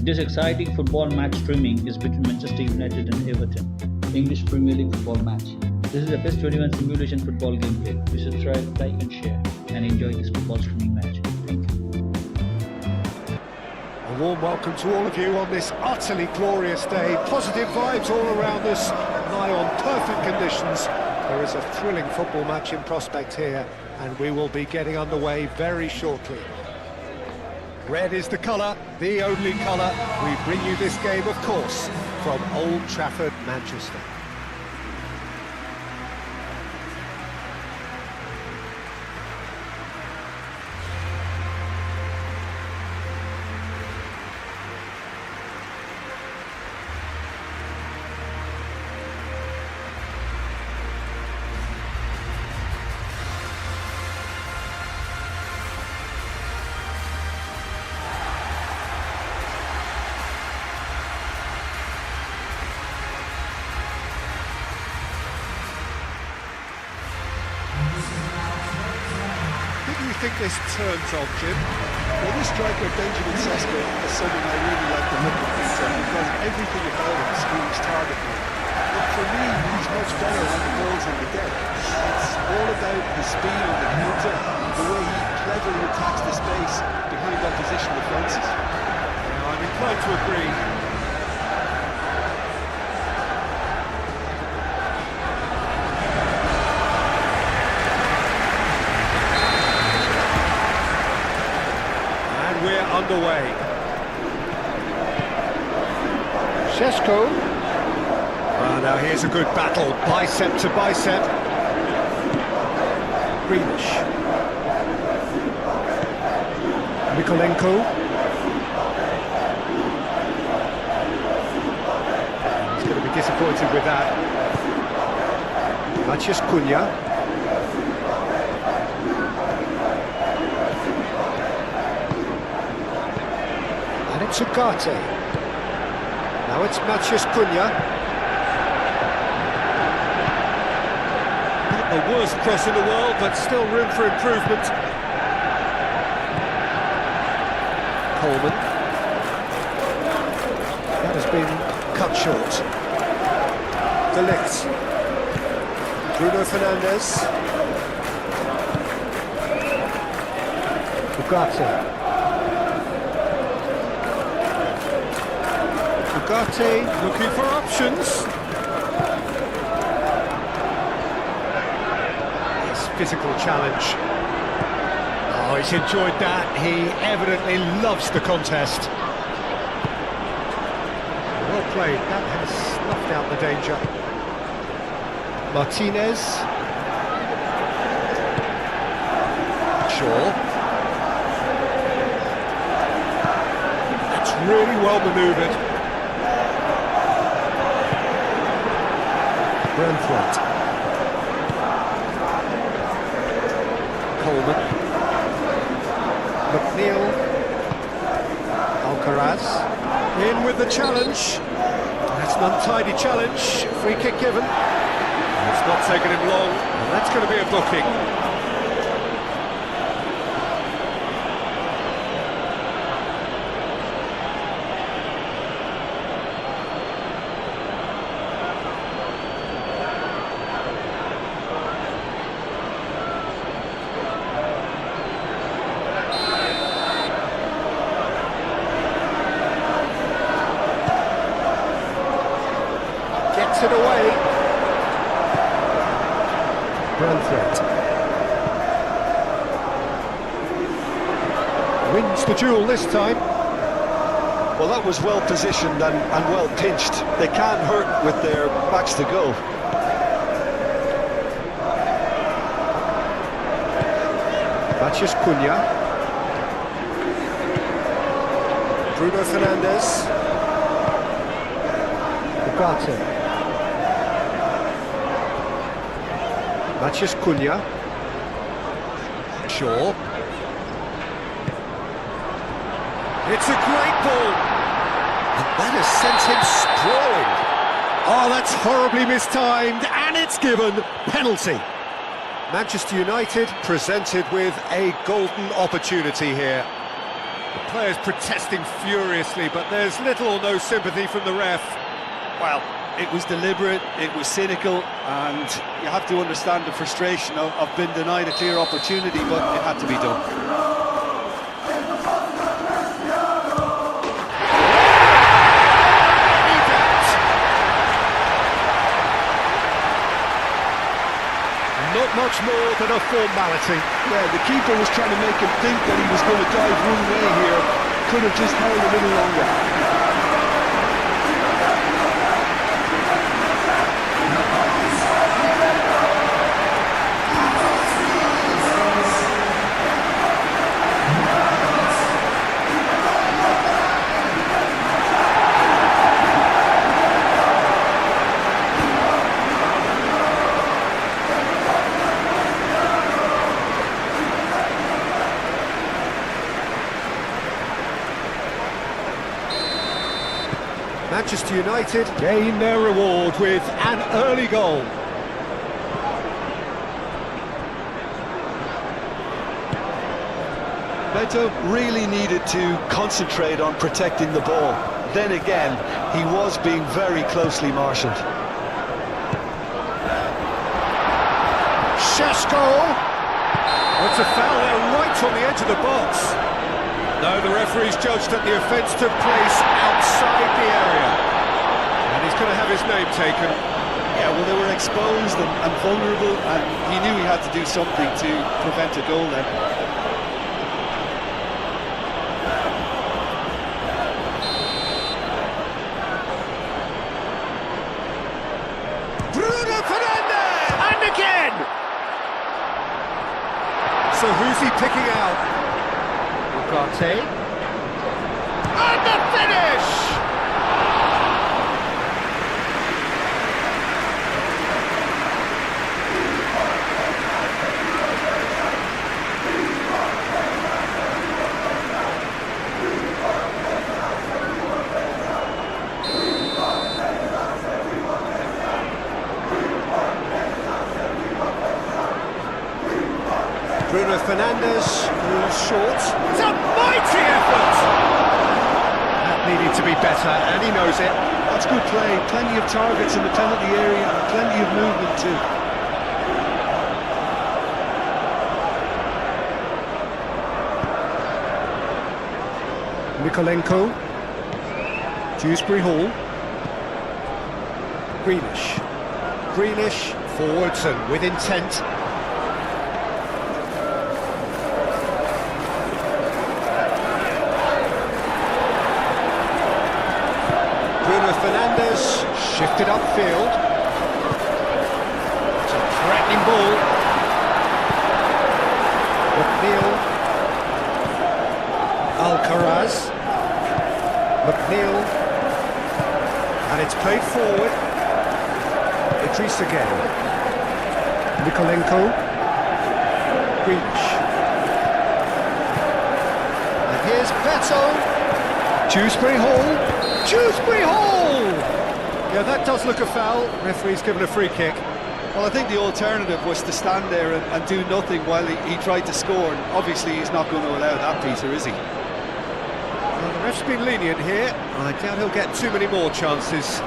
This exciting football match streaming is between Manchester United and Everton, English Premier League football match. This is the best 21 simulation football gameplay. Please subscribe, like and share and enjoy this football streaming match. Thank you. A warm welcome to all of you on this utterly glorious day. Positive vibes all around us, nigh on perfect conditions. There is a thrilling football match in prospect here, and we will be getting underway very shortly. Red is the colour, the only colour. We bring you this game, of course, from Old Trafford, Manchester. Who do you think this turns on, Jim? Well, this striker, Benjamin Sesko, is someone I really like the look of Peter because everything about him screams target man. But for me, he's much better when the ball's in the deck. It's all about his speed on the counter, the way he cleverly attacks the space behind opposition defences. Yeah, I'm inclined to agree. We're underway. Sesko. Now here's a good battle, bicep to bicep. Greenish. Mikolenko. He's going to be disappointed with that. Maciej Cunha. It's Ugarte. Now it's Maciej Cunha. Not the worst cross in the world, but still room for improvement. Coleman. That has been cut short. De Ligt. Bruno Fernandes. Ugarte. Ugarte looking for options. His physical challenge. Oh, he's enjoyed that. He evidently loves the contest. Well played. That has snuffed out the danger. Martinez. Shaw. That's really well manoeuvred. Brentford. Coleman. McNeil. Alcaraz. In with the challenge. That's an untidy challenge. Free kick given. It's not taken him long. And that's going to be a booking. It away. Brentford wins the duel this time. Well, that was well positioned and well pinched. They can't hurt with their backs to goal. Maciej Cunha. Bruno Fernandes. Ugarte. Maciej Cunha. Shaw. It's a great ball. And that has sent him sprawling. Oh, that's horribly mistimed, and it's given. Penalty. Manchester United presented with a golden opportunity here. The players protesting furiously, but there's little or no sympathy from the ref. Well, it was deliberate, it was cynical, and you have to understand the frustration of being denied a clear opportunity, but it had to be done. Not much more than a formality. Yeah, the keeper was trying to make him think that he was going to dive one way here. Could have just held a little longer. Manchester United gain their reward with an early goal. Beto really needed to concentrate on protecting the ball. Then again, he was being very closely marshalled. Shesko! It's a foul there right on the edge of the box. No, the referee's judged that the offence took place outside the area. And he's going to have his name taken. Yeah, well, they were exposed and vulnerable, and he knew he had to do something to prevent a goal then. Bruno Fernandes! And again! So who's he picking out? Ugarte. And the finish! Bruno Fernandes, who's short. It's a mighty effort! That needed to be better, and he knows it. That's good play. Plenty of targets in the penalty area, and plenty of movement too. Mikolenko. Dewsbury Hall. Greenish. Greenish, forwards and with intent. Bruno Fernandes shifted upfield. It's a threatening ball. McNeil. Alcaraz. McNeil. And it's played forward. Idris again. Mikolenko. Greenish. And here's Beto. Dewsbury Hall. Dewsbury Hall! Yeah, that does look a foul. Referee's given a free kick. Well, I think the alternative was to stand there and do nothing while he tried to score. And obviously, he's not going to allow that, Peter, is he? Well, the ref's been lenient here. I doubt he'll get too many more chances.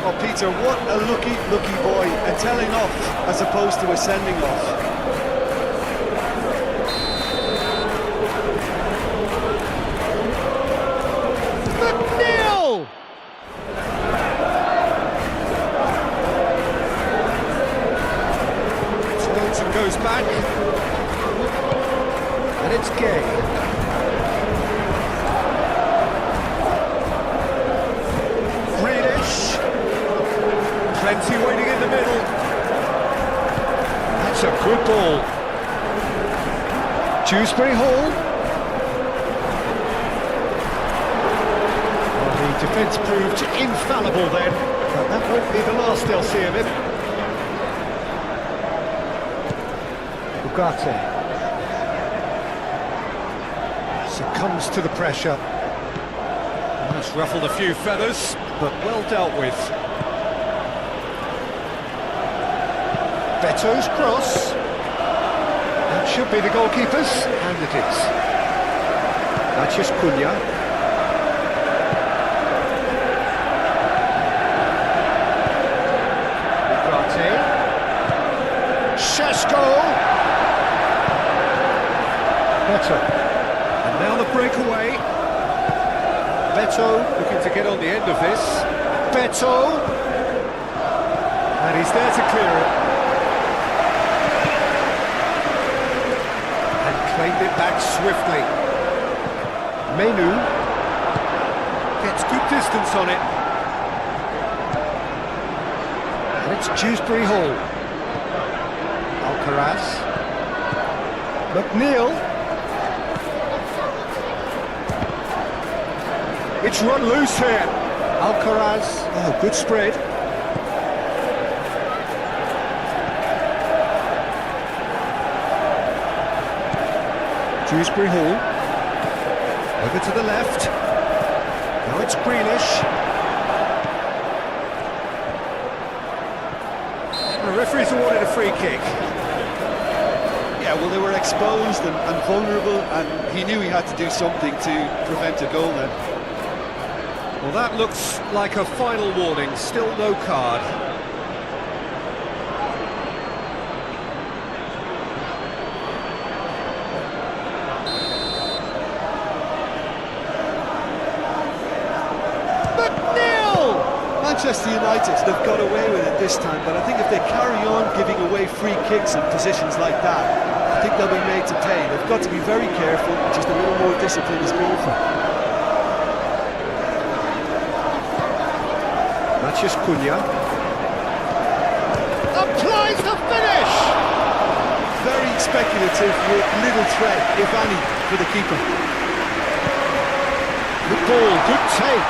Oh, Peter, what a lucky boy. A telling off as opposed to a sending off. Goes back, and it's Gay. Greenish, plenty waiting in the middle. That's a good ball. Dewsbury Hall. Well, the defence proved infallible then, but that won't be the last they'll see of him. Ugarte succumbs to the pressure. That's ruffled a few feathers, but well dealt with. Beto's cross. That should be the goalkeeper's, and it is. Matches Cunha. Ugarte. Šeško. Beto. And now the breakaway. Beto looking to get on the end of this. Beto. And he's there to clear it. And claimed it back swiftly. Menu gets good distance on it. And it's Dewsbury Hall. Alcaraz. McNeil. It's run loose here. Alcaraz. Oh, good spread. Dewsbury Hall. Over to the left. Now it's Grealish. The referee's awarded a free kick. Yeah, well, they were exposed and vulnerable, and he knew he had to do something to prevent a goal then. Well, that looks like a final warning. Still no card. Manchester United, they've got away with it this time, but I think if they carry on giving away free kicks in positions like that, I think they'll be made to pay. They've got to be very careful, just a little more discipline is called for. Matches Cunha. Applies the finish! Very speculative with little threat, if any, for the keeper. Good ball, good take.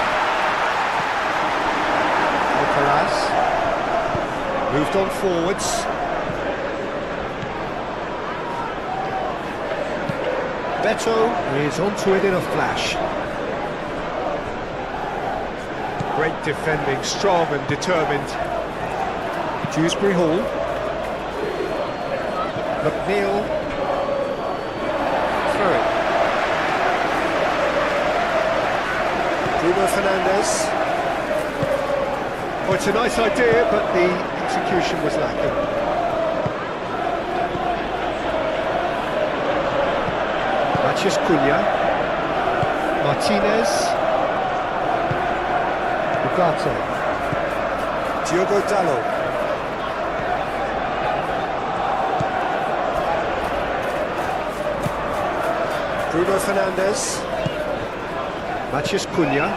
Moved on forwards. Beto is onto it in a flash. Great defending, strong and determined. Dewsbury Hall. McNeil. Through it. Bruno Fernandes. Well, it's a nice idea, but the execution was lacking. Matches Cunha. Martinez. Ugarte. Diogo Dalot. Bruno Fernandes. Matches Cunha.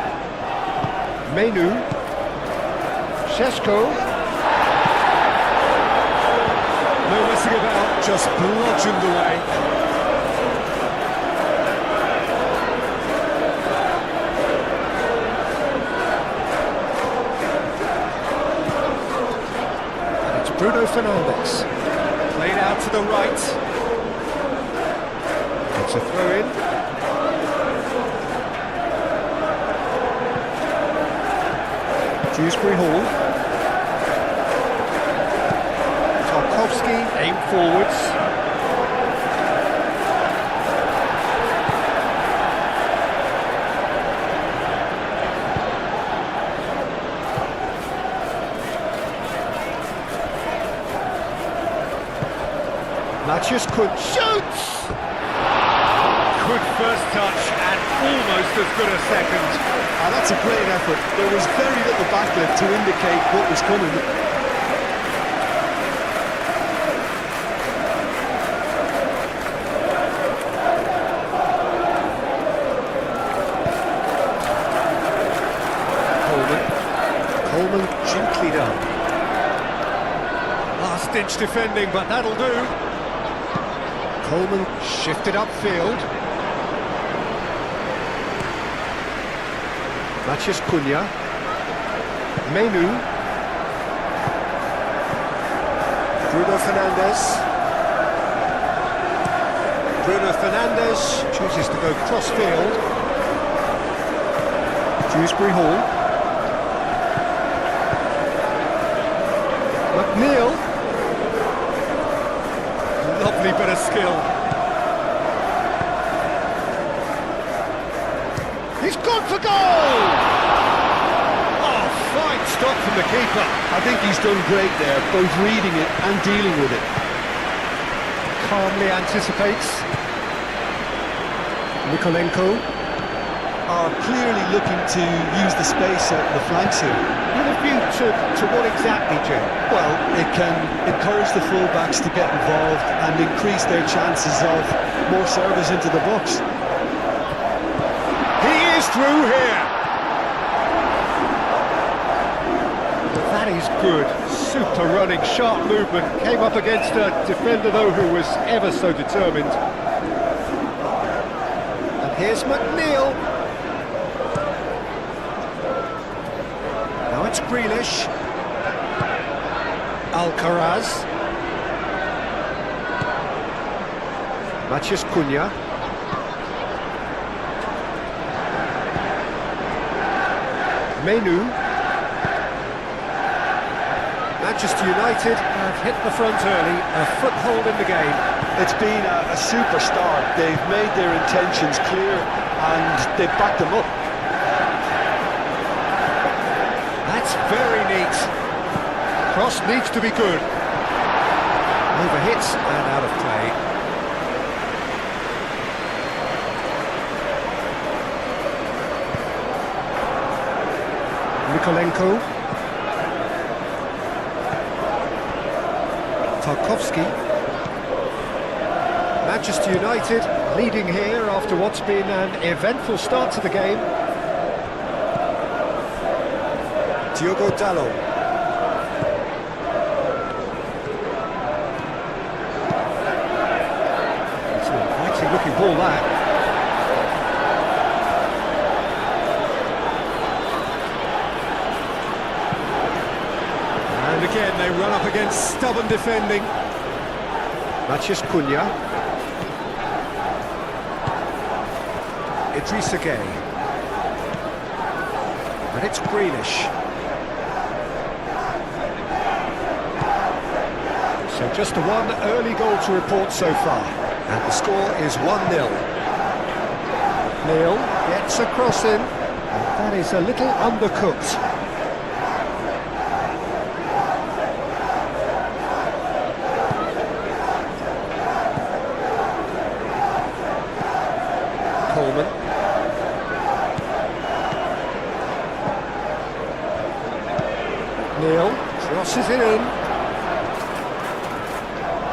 Menu. Šeško. No messing about, just bludgeoned away. And it's Bruno Fernandes. Played out to the right. It's a throw-in. Dewsbury Hall. Aim forwards. Matches could shoots. Good first touch and almost as good a second. That's a great effort. There was very little backlift to indicate what was coming. Gently done. Last-ditch defending, but that'll do. Coleman shifted upfield. Matches Cunha. Menu. Bruno Fernandes. Bruno Fernandes chooses to go cross-field. Dewsbury Hall. McNeil. Lovely bit of skill. He's gone for goal! Oh, fine stop from the keeper. I think he's done great there, both reading it and dealing with it. Calmly anticipates. Nikolenko. Are clearly looking to use the space at the flanks here. With a view to what exactly, Jim? Well, it can encourage the full-backs to get involved and increase their chances of more service into the box. He is through here! That is good. Super running, sharp movement. Came up against a defender, though, who was ever so determined. And here's McNeil. Now it's Grealish. Alcaraz. Matheus Cunha. Menu. Manchester United have hit the front early, a foothold in the game. It's been a super start. They've made their intentions clear and they've backed them up. That's very neat. Cross needs to be good. Over hits and out of play. Nikolenko. Tarkowski. Manchester United leading here after what's been an eventful start to the game. Diogo Dalot. It's an inviting looking ball, that. And again they run up against stubborn defending. Matheus Cunha. Idrissa Gueye. And it's Grealish. So just the one early goal to report so far. And the score is 1-0. Neil gets a cross in. And that is a little undercooked. Coleman. Neil crosses it in.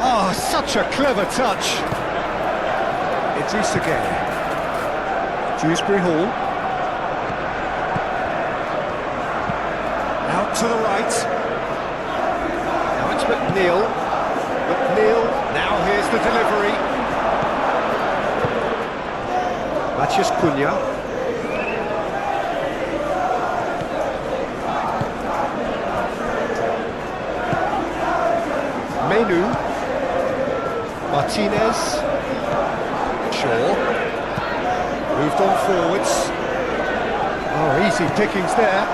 Oh, such a clever touch. Idrissa Gueye. Dewsbury Hall. Out to the right. Now it's McNeil. McNeil, now here's the delivery. Matheus Cunha. Menu. Martinez. Shaw. Moved on forwards. Oh, easy pickings there.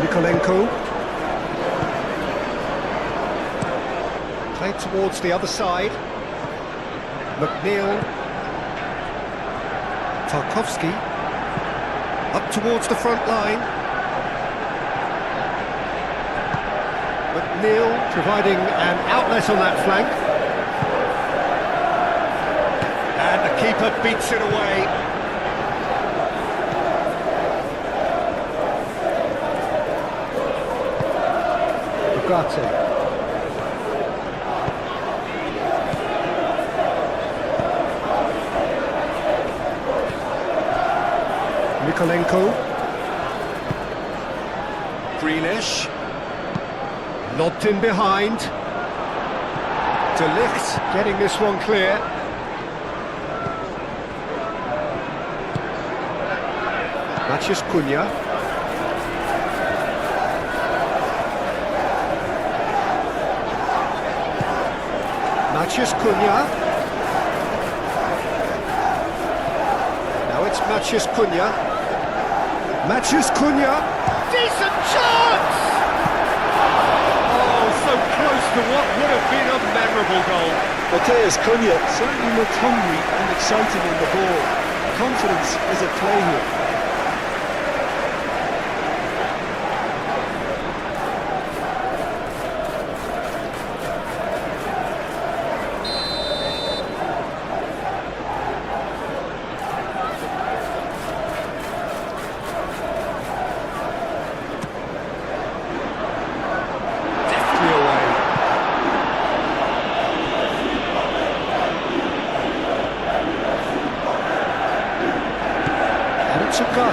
Nikolenko. Played towards the other side. McNeil. Tarkowski. Up towards the front line. McNeil providing an outlet on that flank. And the keeper beats it away. Ugarte. Nikolenko. Grealish. Lobbed in behind. De Ligt getting this one clear. Matheus Cunha. Matheus Cunha. Now it's Matheus Cunha. Matheus Cunha. Decent chance! Oh, so close to what would have been a memorable goal. Matheus Cunha certainly looked hungry and excited on the ball. confidence is at play here.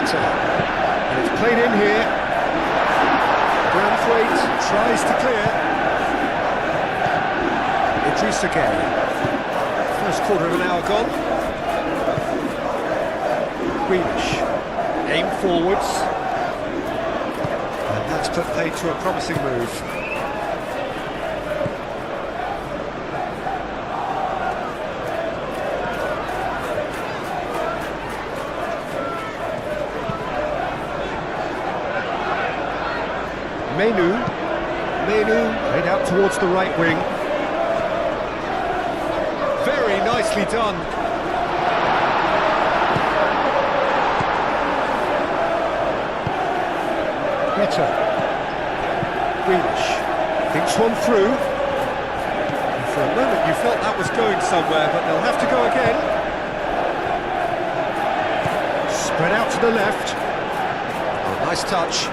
And it's played in here. Branthwaite tries to clear. Idrissa Gueye. First quarter of an hour gone. Greenish. Aim forwards. And that's put paid to a promising move. Menu played out towards the right wing. Very nicely done. Better. Greenish thinks one through. And for a moment you felt that was going somewhere, but they'll have to go again. Spread out to the left. Oh, nice touch.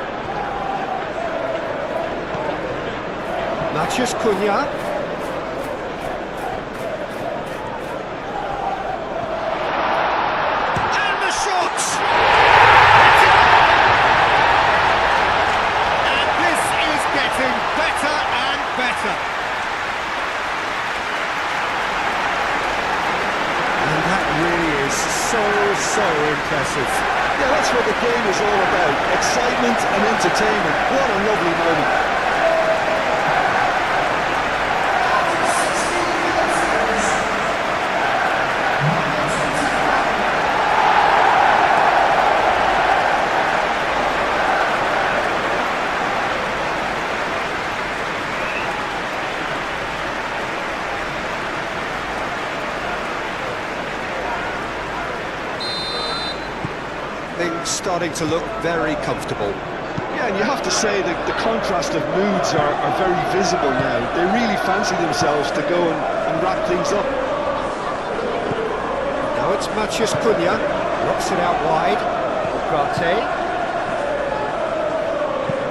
Matheus Cunha. And the shot! And this is getting better and better. And that really is so impressive. Yeah, that's what the game is all about. Excitement and entertainment. What a lovely moment. Things starting to look very comfortable. Yeah, and you have to say that the contrast of moods are very visible now. They really fancy themselves to go and wrap things up. Now it's Matheus Cunha, knocks it out wide. Ugarte.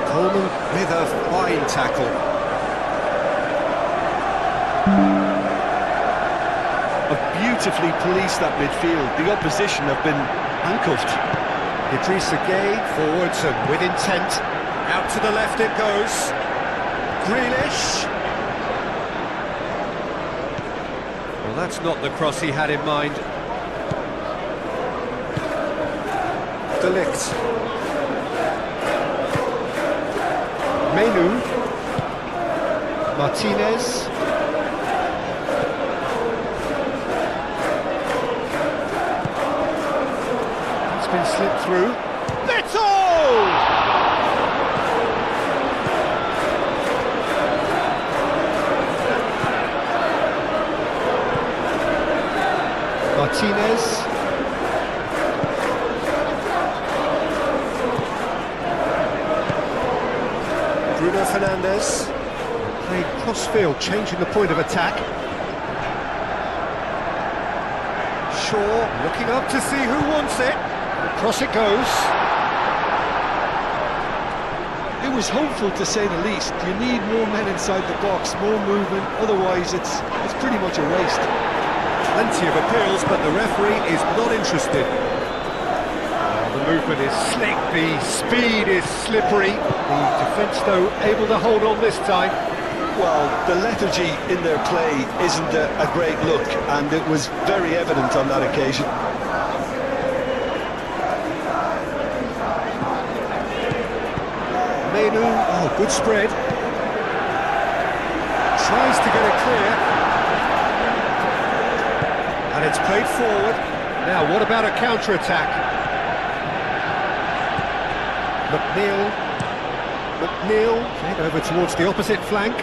Coleman with a fine tackle. Have beautifully policed that midfield. The opposition have been handcuffed. Idrissa Gueye forwards and with intent. Out to the left it goes. Grealish. Well, that's not the cross he had in mind. De Ligt. Menu. Martinez. Been slipped through. Beto! Martinez. Bruno Fernandes. Played cross-field, changing the point of attack. Shaw looking up to see who wants it. Across it goes. It was hopeful, to say the least. You need more men inside the box, more movement, otherwise it's pretty much a waste. Plenty of appeals, but the referee is not interested. The movement is slick, the speed is slippery. The defence, though, able to hold on this time. Well, the lethargy in their play isn't a great look, and it was very evident on that occasion. Menu, oh, good spread. Tries to get it clear. And it's played forward. Now, what about a counter-attack? McNeil, played over towards the opposite flank.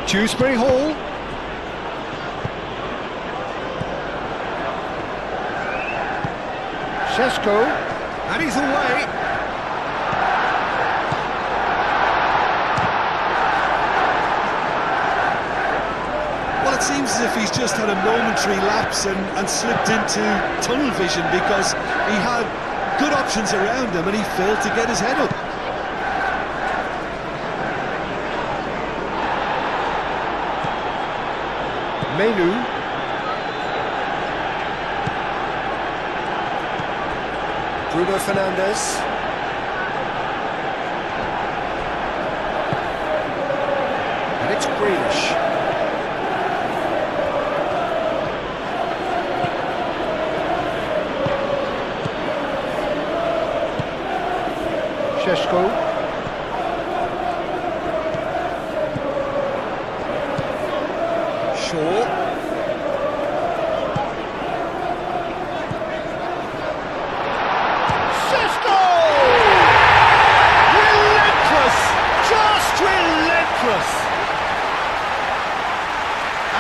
Dewsbury Hall. Šeško, and he's away. Well, it seems as if he's just had a momentary lapse and slipped into tunnel vision, because he had good options around him and he failed to get his head up. Menu. Bruno Fernandes. And it's Greenish. Šeško. Shaw. Šeško! Relentless! Just relentless!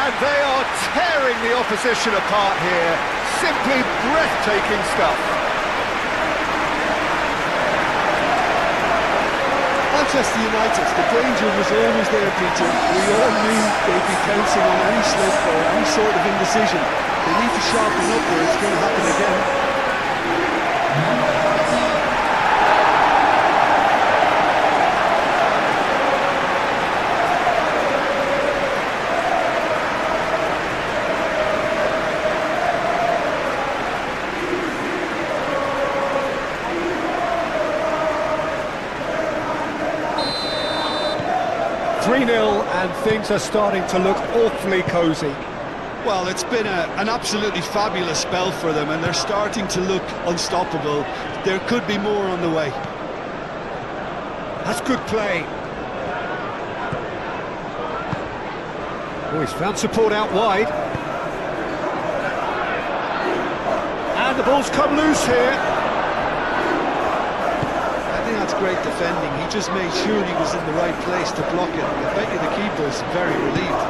And they are tearing the opposition apart here. Simply breathtaking stuff. Manchester United, the danger was always there, Peter. We all knew they'd be pouncing on any slip or any sort of indecision. They need to sharpen up or it's going to happen again. 3-0 and things are starting to look awfully cosy. Well, it's been an absolutely fabulous spell for them and they're starting to look unstoppable. There could be more on the way. That's good play. Oh, he's found support out wide. And the ball's come loose here. I think that's great defending. He just made sure he was in the right place to block it. I bet you the keeper's very relieved.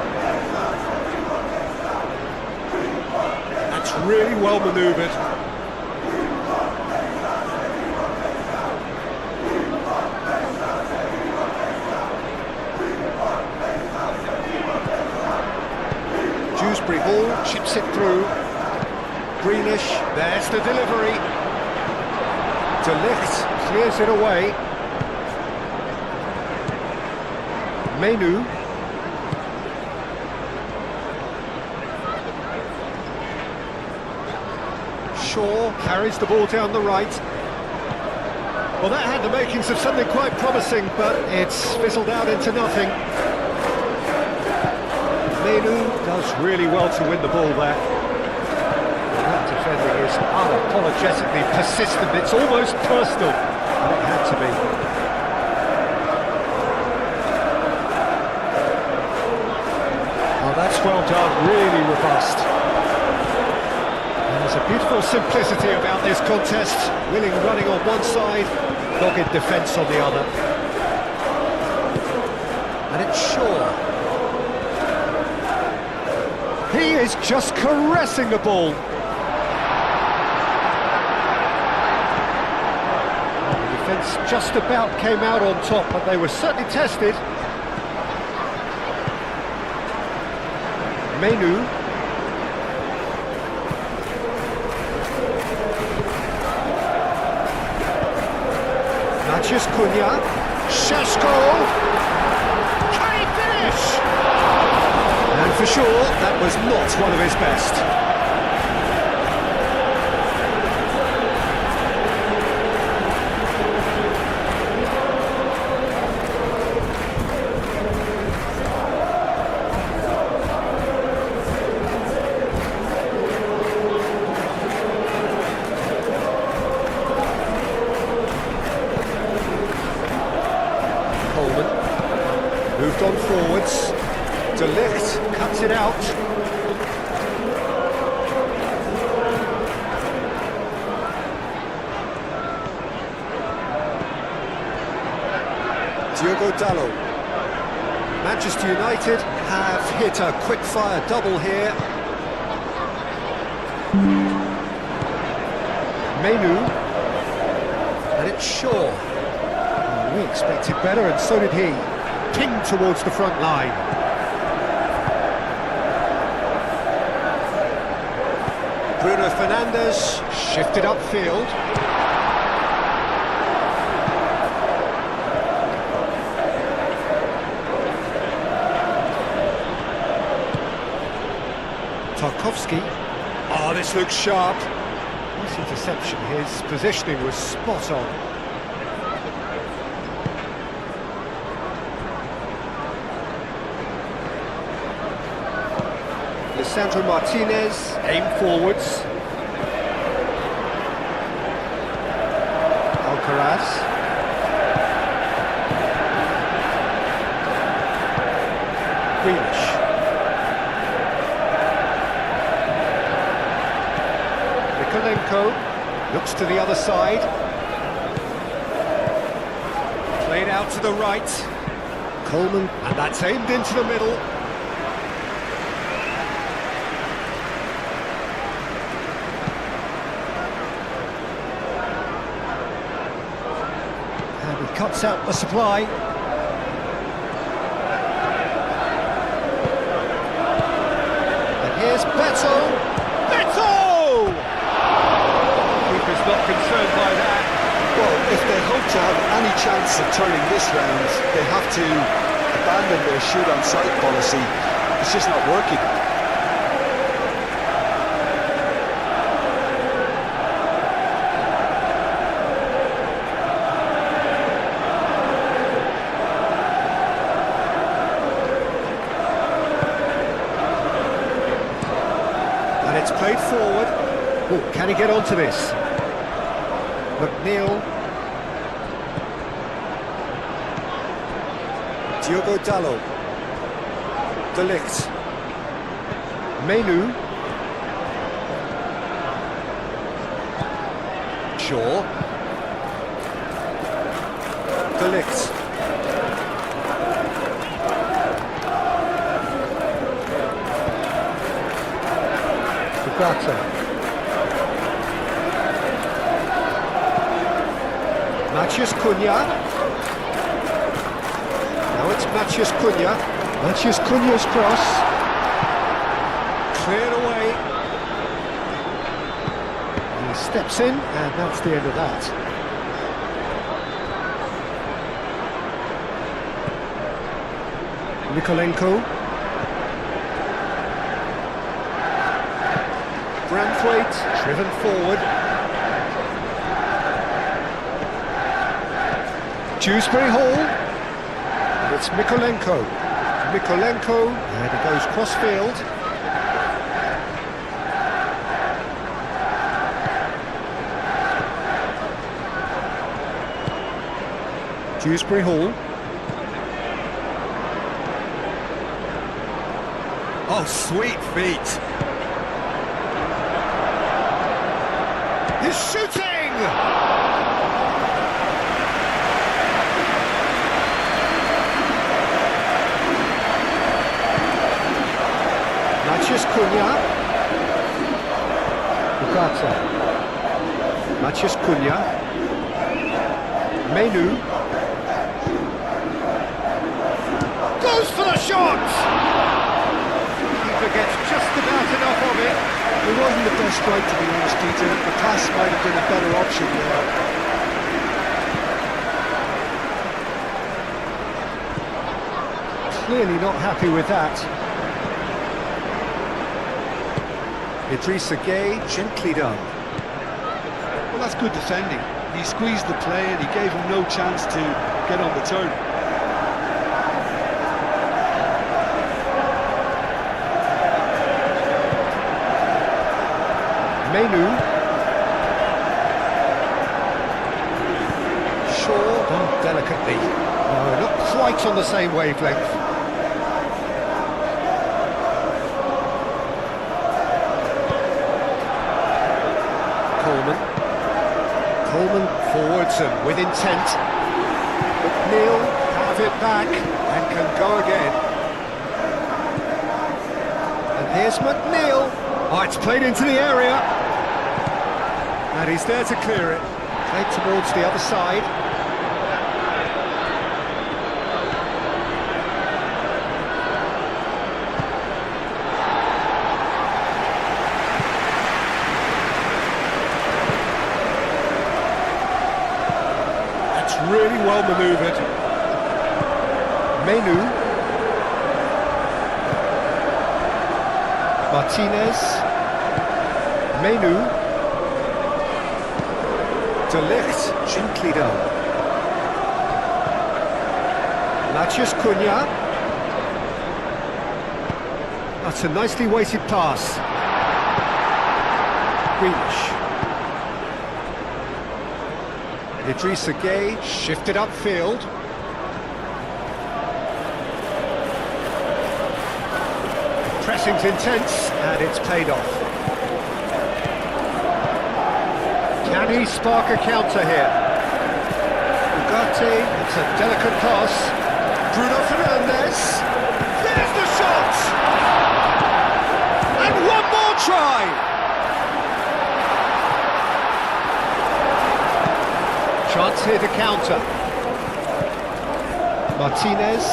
That's really well manoeuvred. Dewsbury ball, chips it through. Greenish, there's the delivery. De Ligt clears it away. Menu. Shaw carries the ball down the right. Well, that had the makings of something quite promising, but it's fizzled out into nothing. Menu does really well to win the ball there. And that defending is unapologetically persistent. It's almost personal, but it had to be. Oh, that's well done, really robust. And there's a beautiful simplicity about this contest. Willing running on one side, dogged defence on the other. And it's Shaw. He is just caressing the ball. The defence just about came out on top, but they were certainly tested. Menu. Matches Cunha. Šeško. Can he finish? And for sure, that was not one of his best. Coleman moved on forwards. De Ligt cuts it out. Diogo Dalot. Manchester United have hit a quick-fire double here. Menu. And it's Shaw. Oh, we expected better, and so did he. Pinged towards the front line. Bruno Fernandes shifted upfield. Tarkowski. Oh, this looks sharp. Nice interception. His positioning was spot on. Lisandro Martinez, aim forwards. Alcaraz. Grealish. Mikolenko looks to the other side. Played out to the right. Coleman, and that's aimed into the middle. And he cuts out the supply. And here's Beto. Keeper's not concerned by that. Well, if they hope to have any chance of turning this round, they have to abandon their shoot-on-sight policy. It's just not working. And it's played forward. Oh, can he get onto this? McNeil. Diogo Dalot. De Ligt. Menu. Shaw. De Ligt. Ugarte. Matheus Cunha. Now it's Matheus Cunha. Matheus Cunha's cross. Cleared away. He steps in, and that's the end of that. Mikolenko. Branthwaite, driven forward. Dewsbury Hall, and it's Mikolenko. Mikolenko, and he goes cross-field. Dewsbury Hall. Oh, sweet feet. He's shooting! Matheus Cunha. Ugarte. Matheus Cunha. Menu. Goes for the shot! Keeper gets just about enough of it. It wasn't the best strike, to be honest, Peter. The pass might have been a better option there. Clearly not happy with that. Idrissa Gueye, gently done. Well, that's good defending. He squeezed the play and he gave him no chance to get on the turn. Menu. Shaw, oh, delicately. No, not quite on the same wavelength. Coleman forwards and with intent. McNeil have it back and can go again. And here's McNeil. Oh, it's played into the area. And he's there to clear it. Played towards the other side. That's really well manoeuvred. Menu. Martinez. Menu. De Ligt, gently down. Matheus Cunha. That's a nicely weighted pass. Grealish. Idrissa Gueye shifted upfield. Pressing's intense, and it's paid off. Can he spark a counter here? Ugarte, it's a delicate pass. Bruno Fernandes. There's the shot! And one more try! Chance here to counter. Martinez.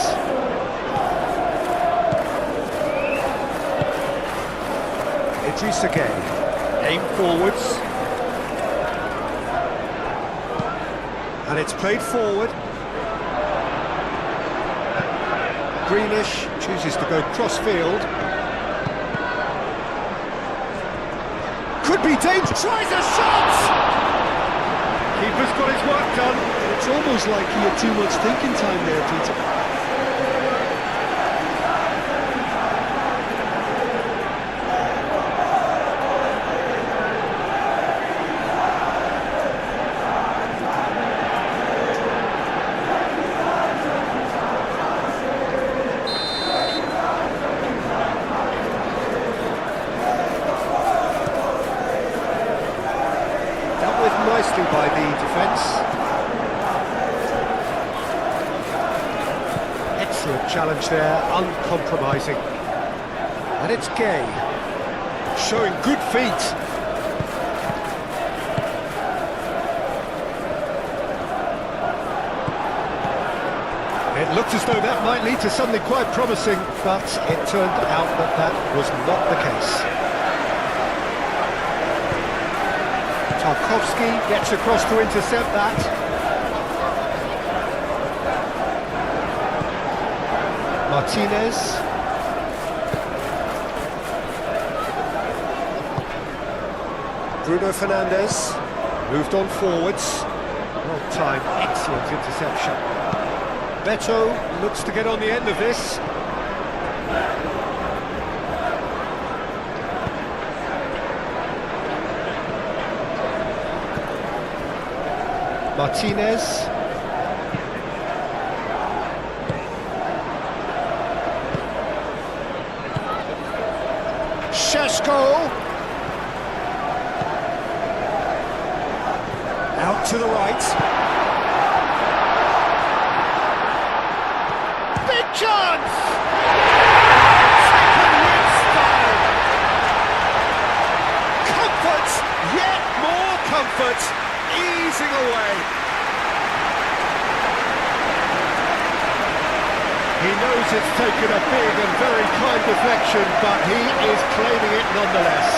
Idrissa Gueye. Aim forwards. And it's played forward. Grealish chooses to go cross-field. Could be dangerous. Tries a shot! Keeper's got his work done. It's almost like he had too much thinking time there, Peter. Nicely by the defence. Excellent challenge there, uncompromising. And it's Gueye, showing good feet. It looked as though that might lead to something quite promising, but it turned out that that was not the case. Tarkowski gets across to intercept that. Martinez. Bruno Fernandes moved on forwards. Well timed, excellent interception. Beto looks to get on the end of this. Martinez. Šeško. Out to the right. Big chance! Second win style. Comfort, yet more comfort. Easing away. He knows it's taken a big and very kind deflection, but he is claiming it nonetheless.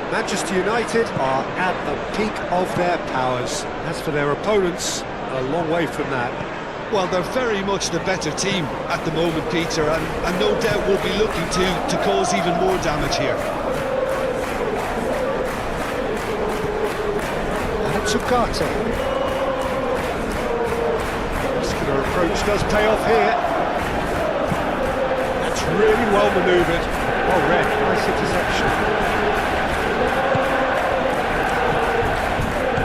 Manchester United are at the peak of their powers. As for their opponents, a long way from that. Well, they're very much the better team at the moment, Peter, and no doubt will be looking to cause even more damage here. And it's Ugarte. Muscular approach does pay off here. It's really well manoeuvred. Well read, nice interception.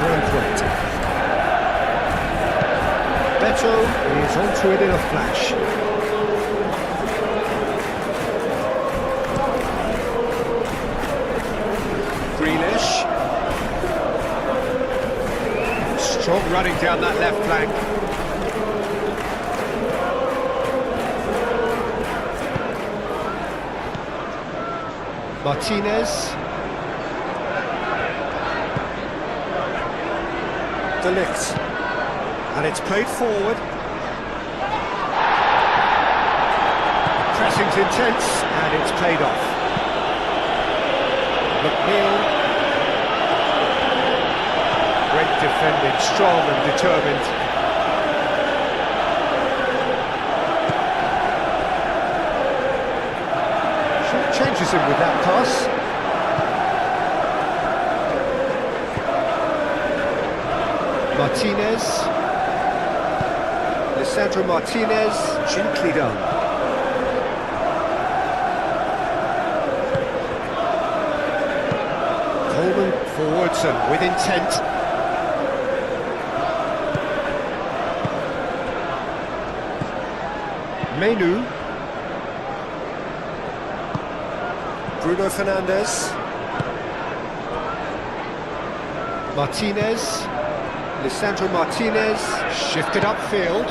Braithwaite. Beto is onto it in a flash. Grealish. Strong running down that left flank. Martinez. De Ligt. And it's played forward. The pressing's intense, and it's paid off. McNeil. Great defending, strong and determined. Changes him with that pass. Martinez. Lisandro Martinez, gently done. Coleman forwards and with intent. Menu. Bruno Fernandes. Martinez. Lisandro Martinez. Shifted upfield.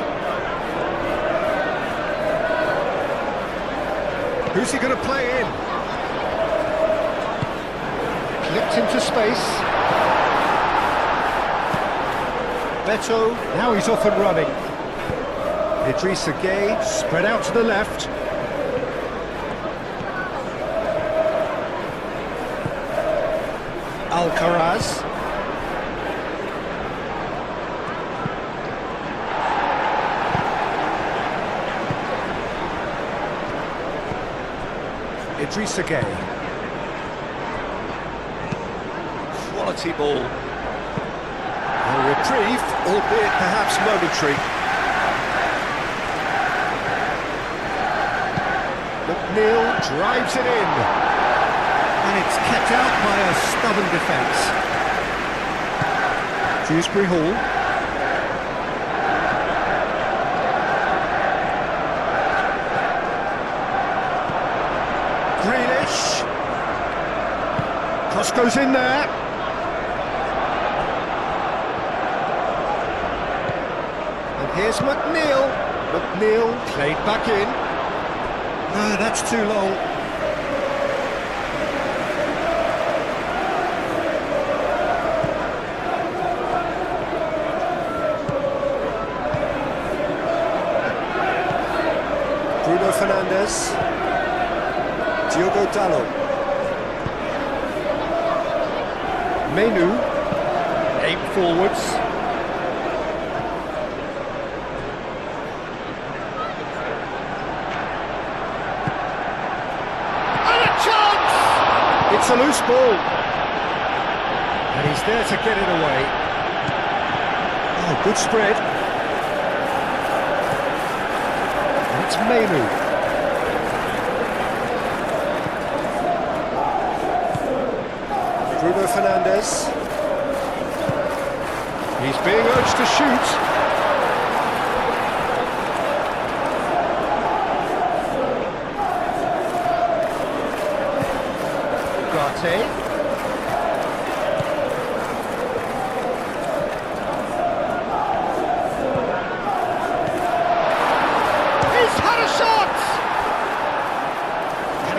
Who's he going to play in? Clipped into space. Beto. Now he's off and running. Idrissa Gueye. Spread out to the left. Alcaraz. Idrissa Gueye. Quality ball. A reprieve, albeit perhaps momentary. McNeil drives it in. And it's kept out by a stubborn defence. Dewsbury Hall. Grealish. Cross goes in there. And here's McNeil. McNeil played back in. Ah, that's too long. Bruno Fernandes. Diogo Dalot. Menu. Aim forwards. And a chance! It's a loose ball. And he's there to get it away. Oh, good spread. It's Menu. Bruno Fernandes. He's being urged to shoot. Ugarte.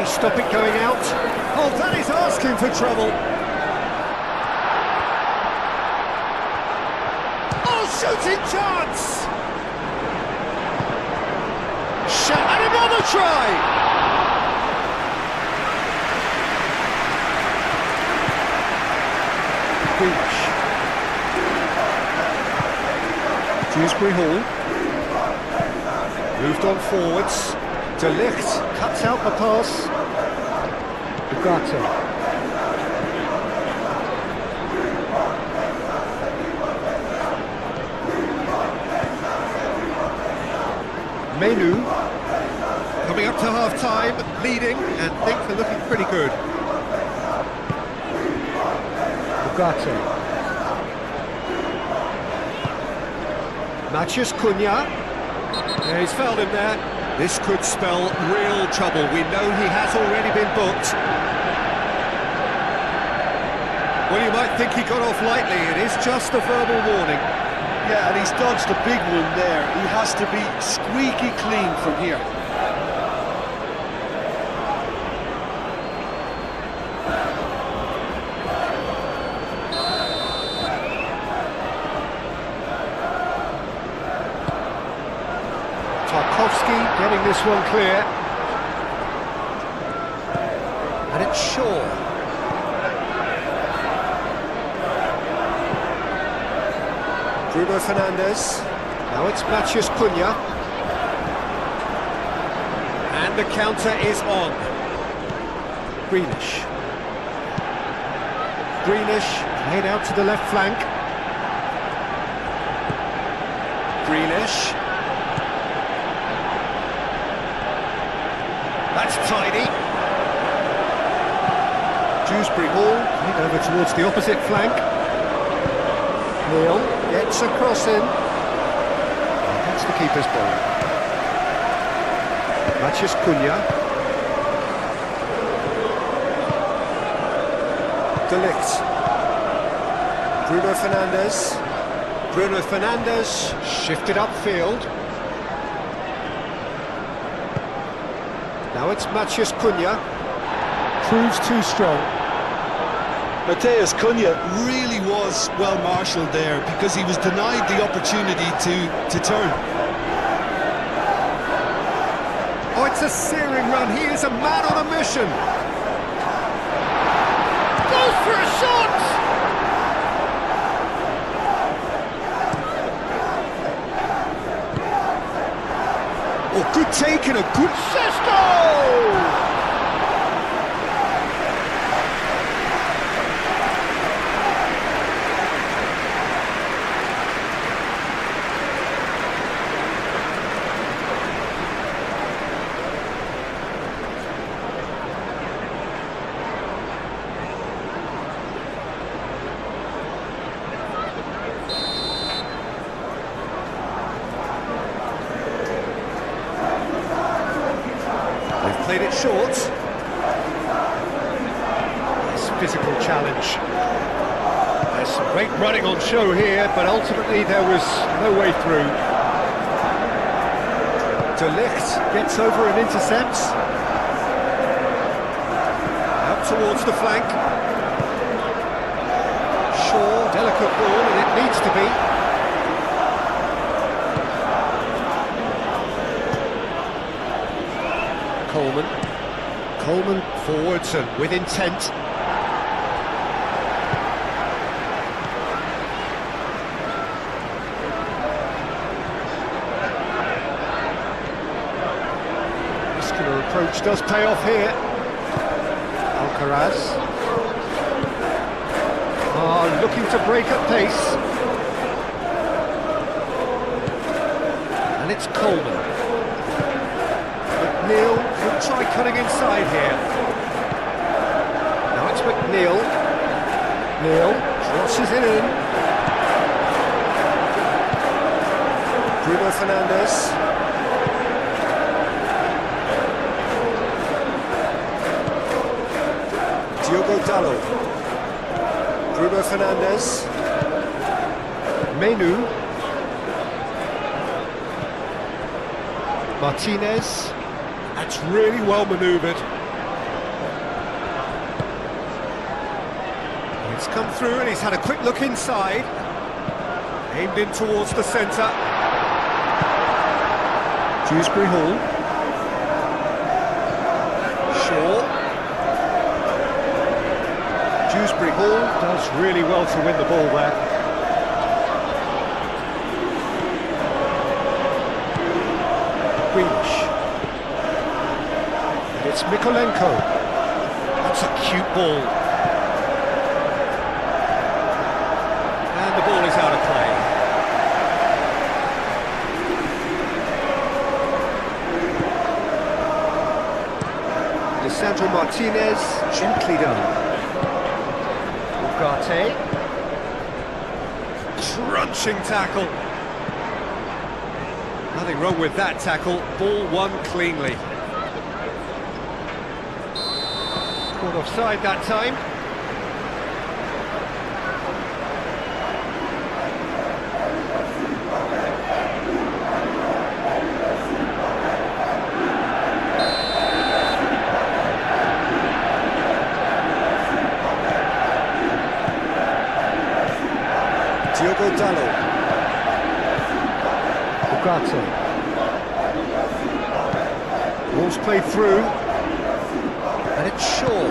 Stop it going out. Oh, that is asking for trouble. Oh, shooting chance! Shot and another try! Beach. Dewsbury Hall. Moved on forwards. De Ligt cuts out the pass. Ugarte. Menu. Coming up to half-time, leading, and things are looking pretty good. Ugarte. Matheus Cunha. Yeah, he's fouled him there. This could spell real trouble. We know he has already been booked. Well, you might think he got off lightly. It is just a verbal warning. Yeah, and he's dodged a big one there. He has to be squeaky clean from here. Tarkowski getting this one clear. And it's Shaw. Bruno Fernandes. Now it's Matheus Cunha. And the counter is on. Greenish. Played out to the left flank. Grealish. That's tidy. Dewsbury Hall played over towards the opposite flank. Neil gets a cross in. That's the keeper's ball. Matheus Cunha. De Ligt. Bruno Fernandes shifted upfield. Now it's Matheus Cunha. Proves too strong. Matheus Cunha really was well marshalled there because he was denied the opportunity to turn. Oh, it's a searing run. He is a man on a mission. Goes for a shot! Oh, good take and a good Sesto! Played it short. Nice physical challenge. There's some great running on show here, but ultimately there was no way through. De Ligt gets over and intercepts. Out towards the flank. Shaw, delicate ball, and it needs to be. Coleman forwards and with intent. Muscular approach does pay off here. Alcaraz. Looking to break at pace. And it's Coleman. McNeil will try cutting inside here. Now it's McNeil. McNeil crosses it in. Bruno Fernandes. Diogo Dalot. Bruno Fernandes. Menu. Martinez. That's really well manoeuvred. It's come through and he's had a quick look inside. Aimed in towards the centre. Dewsbury Hall. Shaw. Dewsbury Hall does really well to win the ball there. Greenish. It's Mikolenko. That's a cute ball. And the ball is out of play. Sandro Martinez, gently done. Ugarte. Crunching tackle. Nothing wrong with that tackle, ball won cleanly. Caught offside that time. Diogo Dallo. Ugarte. Ball's played through. And it's Shaw.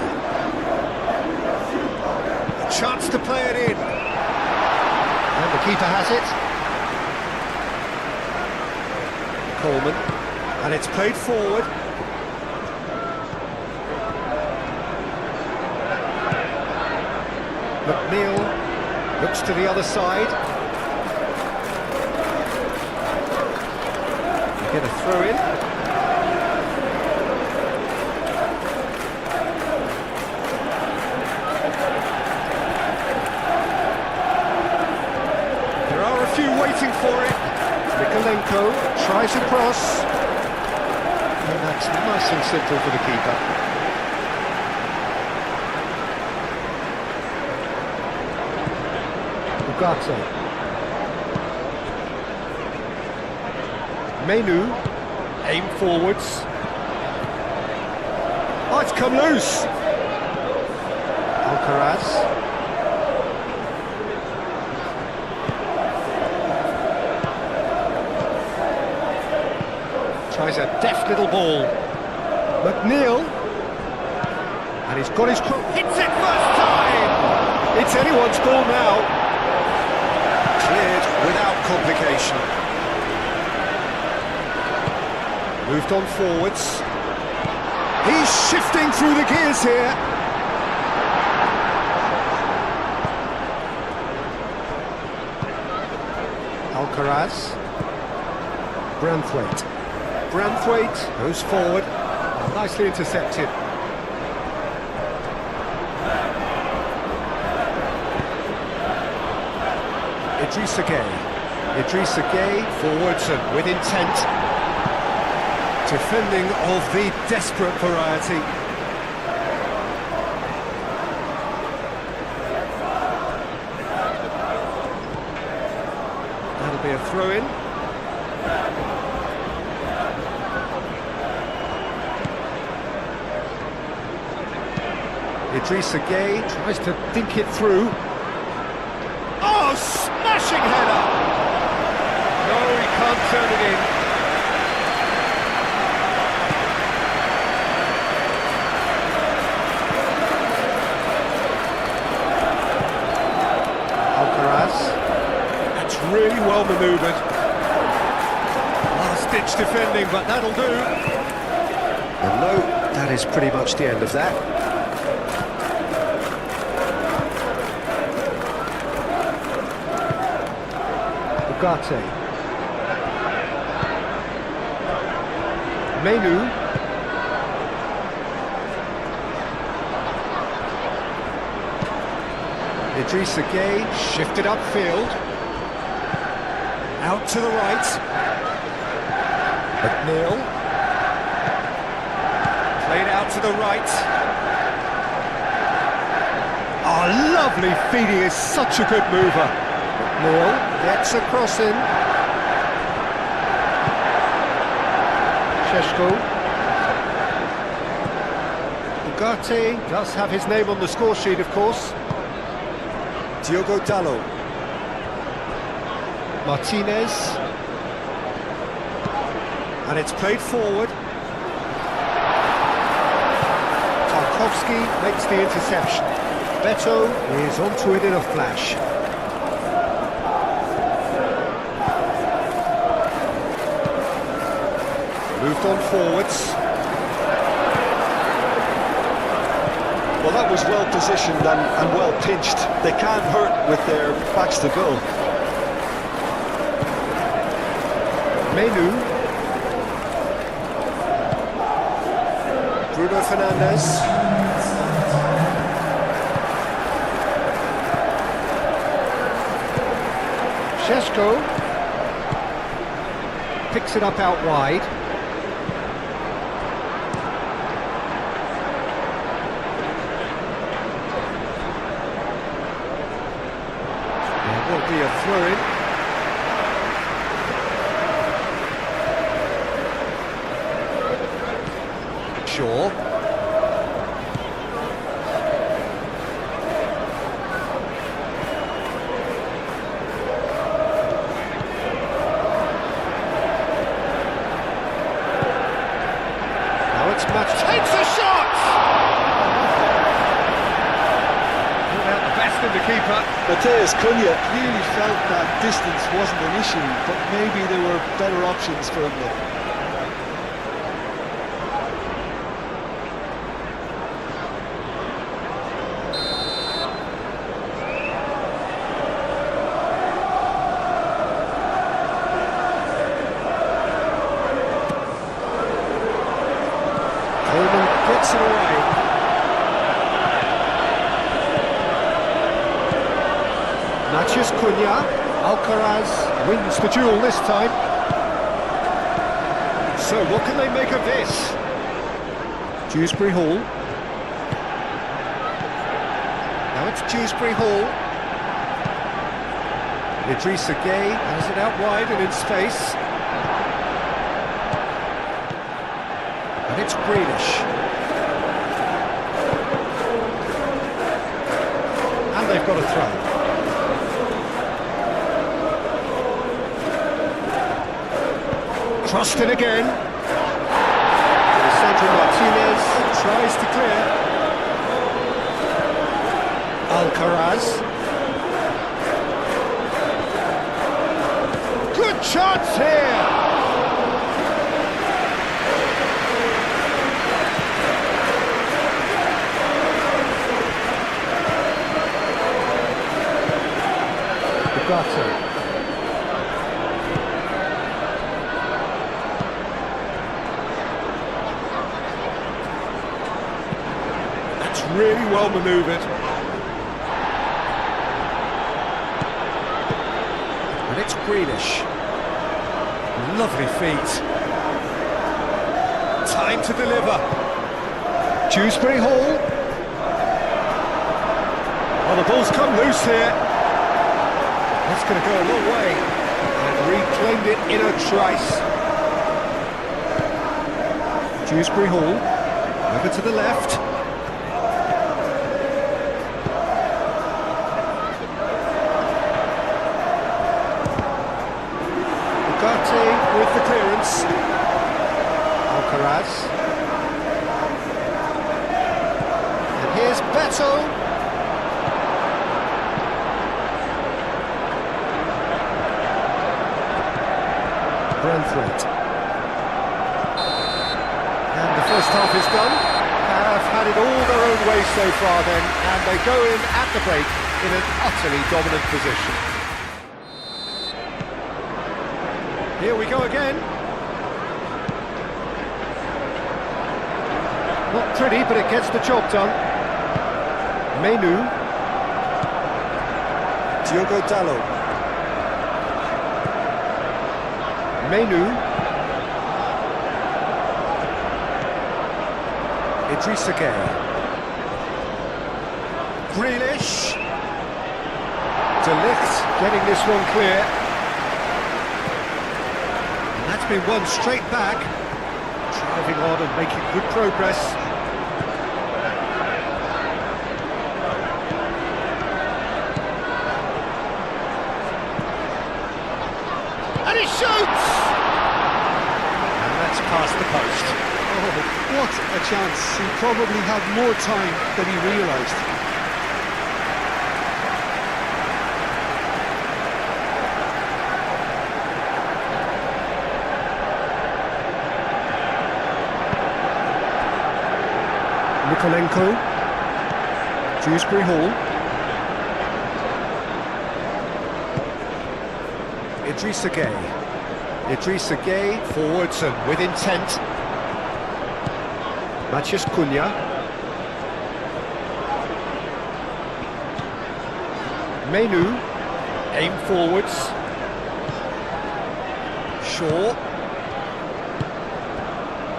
A chance to play it in. And the keeper has it. Coleman. And it's played forward. McNeil. Looks to the other side. They get a throw in. There are a few waiting for it. Mikolenko tries a cross. And that's nice and simple for the keeper. Ugarte. Menu, aim forwards. Oh, it's come loose. Alcaraz. Tries a deft little ball. McNeil. And he's got his cross. Hits it first time! It's anyone's goal now. Cleared without complication. Moved on forwards. He's shifting through the gears here. Alcaraz. Branthwaite. Branthwaite goes forward. Nicely intercepted. Idrissa Gueye. Idrissa Gueye forwards and with intent. Defending of the desperate variety. That'll be a throw-in. Idrissa Gueye tries to dink it through. Oh, smashing header! No, he can't turn it in. Alcaraz. That's really well manoeuvred. Last-ditch defending, but that'll do. And no, that is pretty much the end of that. Ugarte. Menu. Idrissa Gueye shifted upfield. Out to the right. McNeil. Played out to the right. Oh, lovely feed, he is such a good mover. McNeil gets a cross in. Sheshko. Ugarte does have his name on the score sheet, of course. Diogo Dallo. Martinez. And it's played forward. Tarkowski makes the interception. Beto is onto it in a flash. Moved on forwards. Well, that was well positioned and well pinched. They can't hurt with their backs to goal. Menu. Bruno Fernandes. Šeško picks it up out wide. There will be a throw-in. Shaw. Takes a shot! Not out the best of the keeper. Matheus Cunha clearly felt that distance wasn't an issue, but maybe there were better options for him there. Gets it away. Matheus Cunha. Alcaraz wins the duel this time. So what can they make of this? Dewsbury Hall. Now it's Dewsbury Hall. Idrissa Gueye has it out wide and in space. And it's Grealish. And they've got a throw. Crossed in again. Sandro Martinez tries to clear. Alcaraz. Good chance here. That's really well manoeuvred. And it's Grealish. Lovely feet. Time to deliver. Dewsbury Hall. Well, the ball's come loose here. That's going to go a long way. And reclaimed it in a trice. Dewsbury Hall. Over to the left. Ugarte with the clearance. Alcaraz. And here's Beto. Brentford. And the first half is done. Have had it all their own way so far then, and they go in at the break in an utterly dominant position. Here we go again. Not pretty, but it gets the job done. Menu. Diogo Dalot. Menu. Idrissa Gueye. Grealish. De Ligt getting this one clear. And that's been won straight back. Driving on and making good progress. And he shoots! And that's past the post. Oh, what a chance. He probably had more time than he realised. Nikolenko. Dewsbury Hall. Idrissa Gueye. Idrissa Gueye forwards and with intent. Matheus Cunha. Menu. Aim forwards. Shaw.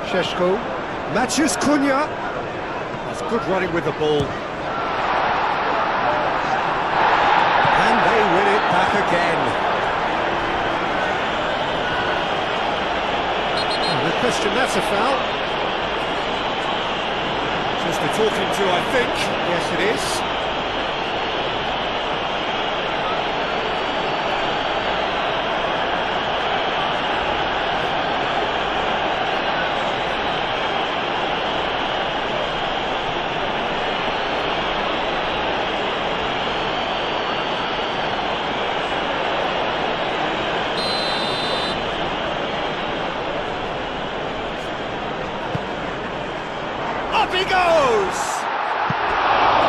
Sheshko. Matheus Cunha. That's good running with the ball. And they win it back again. No question, that's a foul. Just a talking to, I think. Yes, it is. Up he goes!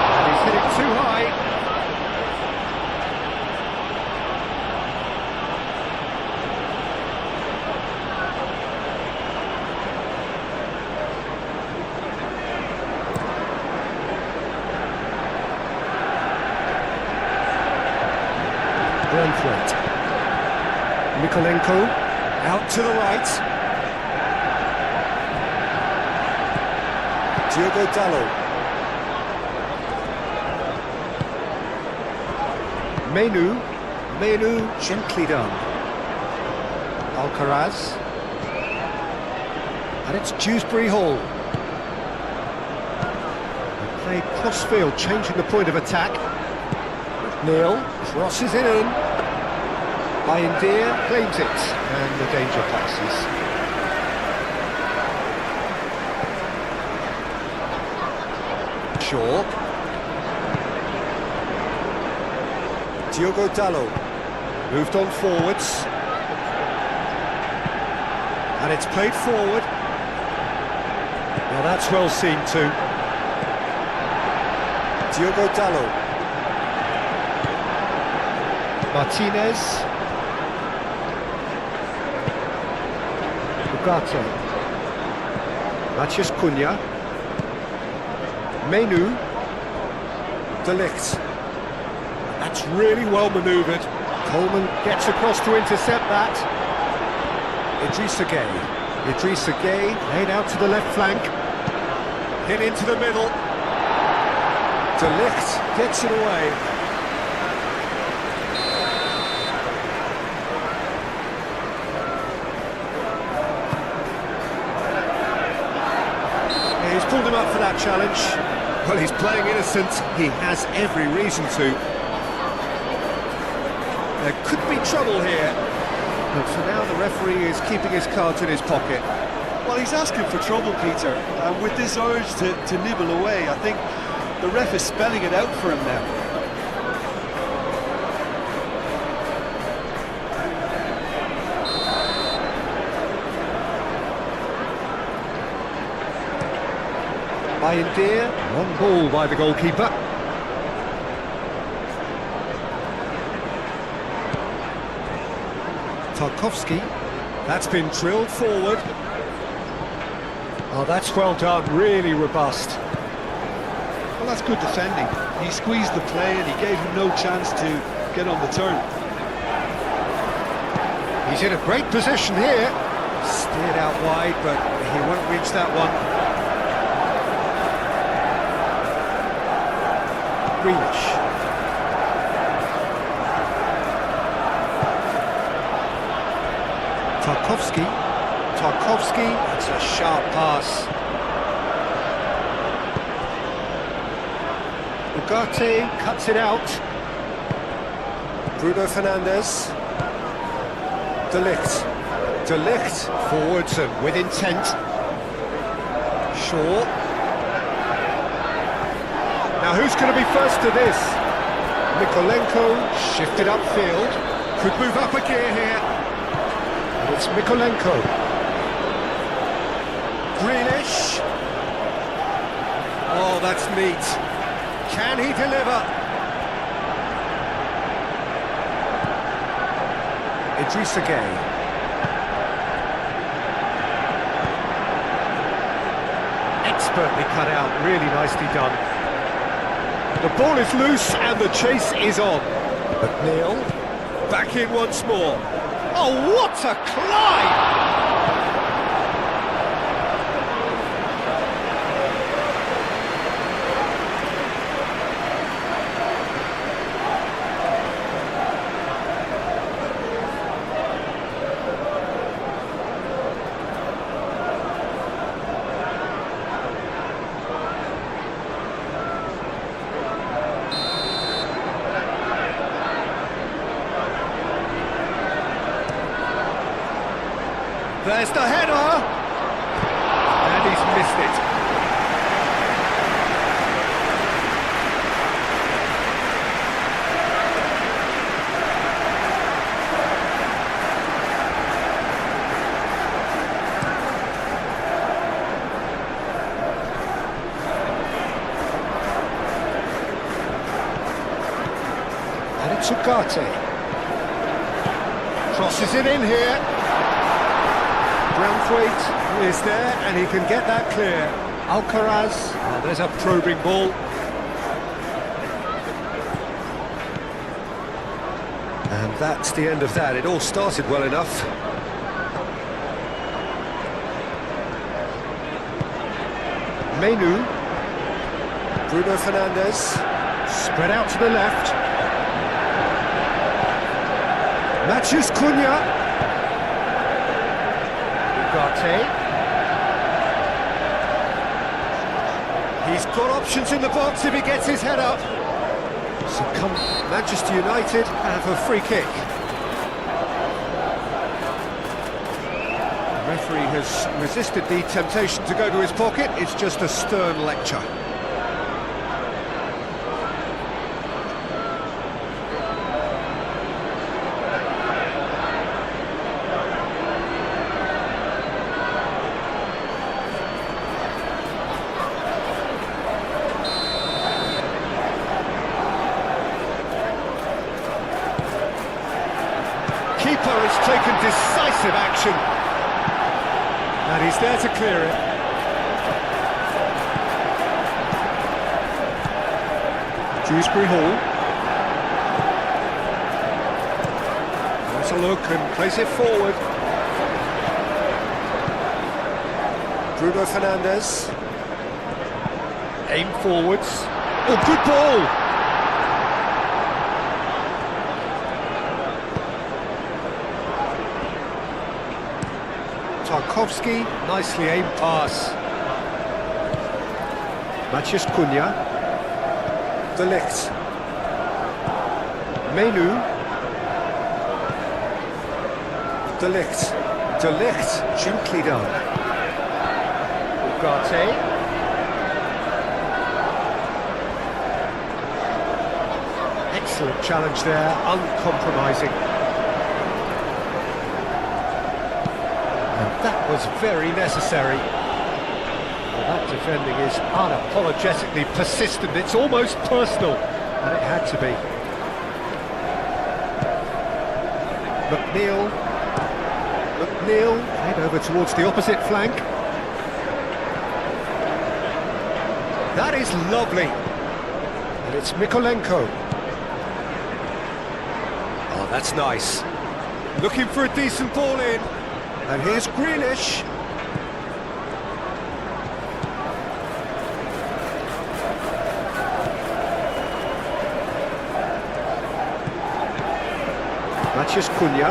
And he's hit it too high. Brentford. Mikolenko out to the right. Diogo Dalot. Menu gently done. Alcaraz. And it's Dewsbury Hall. They play crossfield, changing the point of attack. Neil crosses it in. Bayendir claims it, and the danger passes. Shaw. Diogo Dalot moved on forwards, and it's played forward. Now that's well seen too. Diogo Dalot. Martinez. Ugarte. Matheus Cunha. Menu. De Ligt. That's really well manoeuvred. Coleman gets across to intercept that. Idrissa Gueye laid out to the left flank. Hit into the middle. De Ligt gets it away. He's pulled him up for that challenge. Well, he's playing innocent. He has every reason to. There could be trouble here. But for now, the referee is keeping his cards in his pocket. Well, he's asking for trouble, Peter. And with this urge to nibble away, I think the ref is spelling it out for him now. Bayendir, long ball by the goalkeeper. Tarkowski, that's been drilled forward. Oh, that's well done, really robust. Well, that's good defending. He squeezed the play and he gave him no chance to get on the turn. He's in a great position here. Steered out wide, but he won't reach that one. Grealish. Tarkowski, that's a sharp pass. Ugarte cuts it out. Bruno Fernandes. De Ligt forwards and with intent. Shaw. Now who's going to be first to this? Mikolenko shifted upfield. Could move up a gear here. And it's Mikolenko. Grealish. Oh, that's neat. Can he deliver? Idrissa Gueye. expertly cut out, really nicely done. The ball is loose and the chase is on. McNeil, back in once more. Oh, what a climb! There's the header! And he's missed it. And it's Ugarte. Crosses it in here. Braunthwaite is there, and he can get that clear. Alcaraz, oh, there's a probing ball. And that's the end of that. It all started well enough. Menu. Bruno Fernandes. Spread out to the left. Matthews Cunha. He's got options in the box if he gets his head up. So come Manchester United have a free kick. The referee has resisted the temptation to go to his pocket. It's just a stern lecture. Keeper has taken decisive action, and he's there to clear it. Dewsbury Hall. Has a look and plays it forward. Bruno Fernandes. Aim forwards. Oh, good ball! Tarkowski, nicely aimed pass. Mathias Cunha. De Ligt. Menu. De Ligt. De Ligt, gently done. Ugarte. Excellent challenge there, uncompromising. That was very necessary. Well, that defending is unapologetically persistent. It's almost personal, and it had to be. McNeil. McNeil head over towards the opposite flank. That is lovely. And it's Mikolenko. Oh, that's nice. Looking for a decent ball in. And here's Grealish. Mathias Cunha.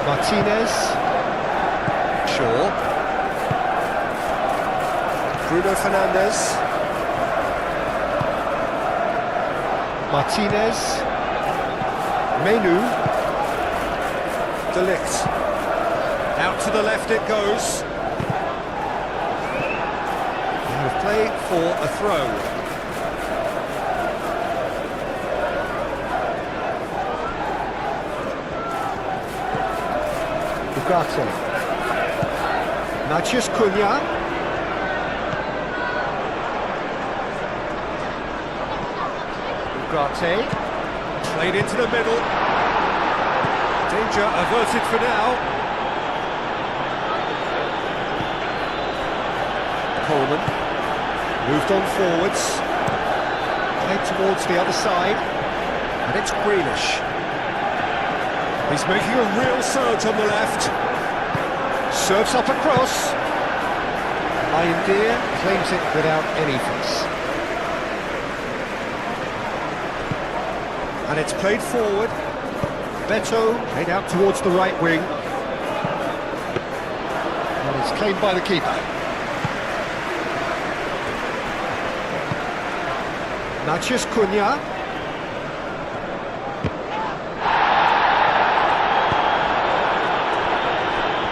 Martinez. Shaw. Bruno Fernandes. Martinez. Menu. De Ligt. Out to the left it goes. And play for a throw. Ugarte. Mathias Cunha. Ugarte. Played into the middle. Danger averted for now. Coleman. Moved on forwards. Played towards the other side. And it's Grealish. He's making a real surge on the left. Serves up across. India claims it without any fuss. And it's played forward. Beto played out towards the right wing. And it's claimed by the keeper. Matheus Cunha.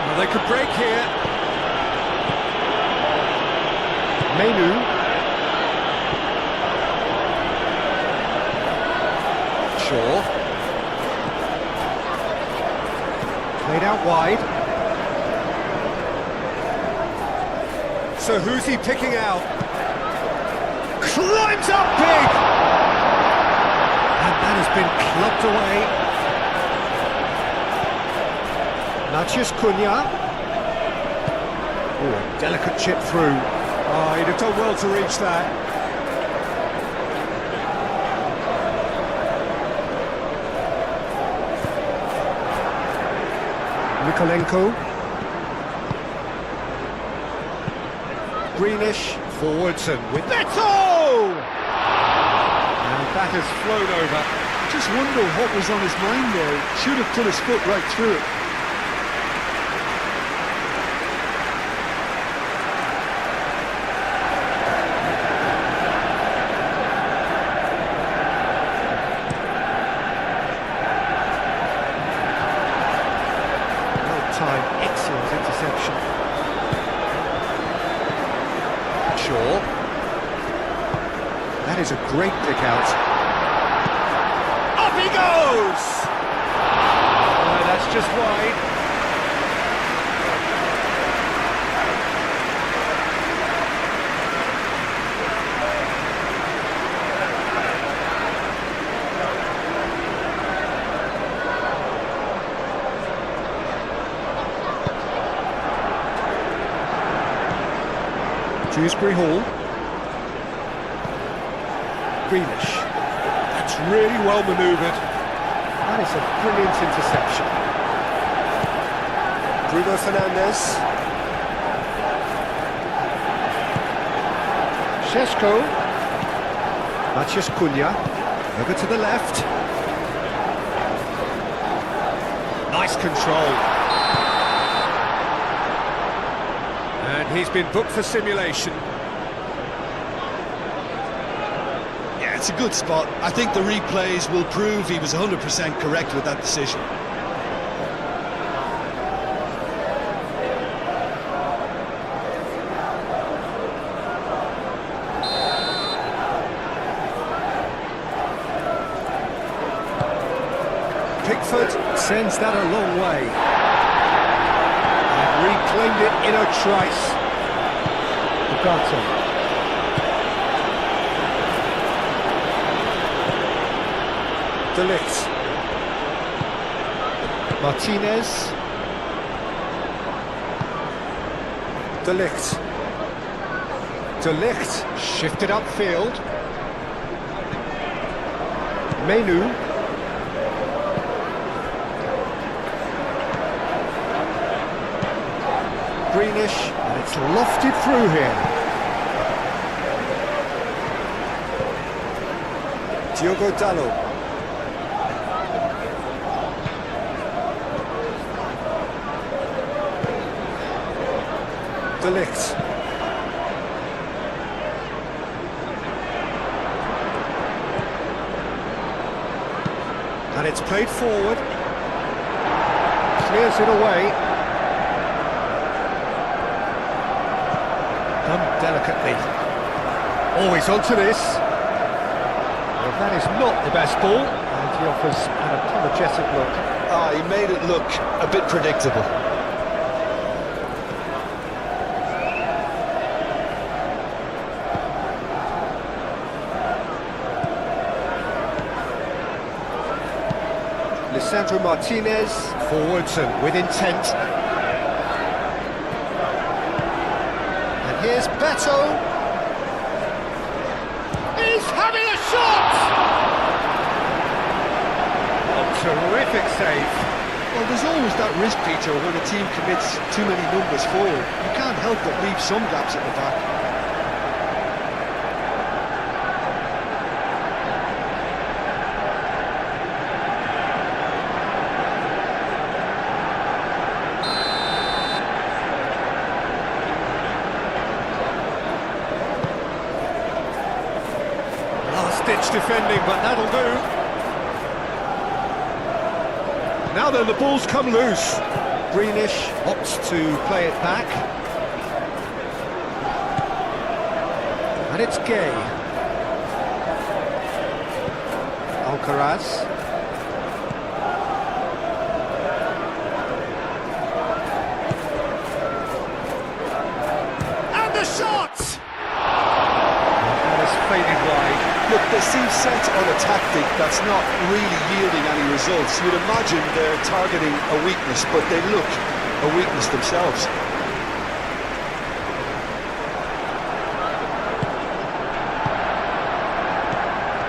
Well, they could break here. Menu. Shaw. Played out wide. So who's he picking out? Climbs up big! And that has been clubbed away. Matheus Cunha. Oh, a delicate chip through. Oh, he'd have done well to reach that. Mikolenko. Greenish forwards and with Beto! And that has flown over. Just wonder what was on his mind there. Should have put his foot right through it. Time, excellent interception. Shaw. That is a great pick out. Up he goes! That's just wide. Dewsbury Hall. Greenish. That's really well manoeuvred. That is a brilliant interception. Bruno Fernandes. Šeško. Matheus Cunha. Over to the left. Nice control. And he's been booked for simulation. Yeah, it's a good spot. I think the replays will prove he was 100% correct with that decision. Pickford sends that a long way. And reclaimed it in a trice. Bukato. De Ligt. Martinez. De Ligt. De Ligt shifted upfield. Menu. Greenish, and it's lofted through here. Diogo Dalot. De Ligt. And it's played forward. Clears it away. Done delicately. Always onto this. Well, that is not the best ball. And he offers an apologetic look. He made it look a bit predictable. Lisandro Martinez, forwards and with intent. And Here's Beto. He's having a shot! A terrific save. Well, there's always that risk, Peter, when a team commits too many numbers forward. You can't help but leave some gaps at the back. Last-ditch defending, but that'll do. Now then, the ball's come loose. Greenish opts to play it back. And it's Gay. Alcaraz. And the shot! That has faded wide. Look, they seem set on a tactic that's not really yielding any results. You'd imagine they're targeting a weakness, but they look a weakness themselves.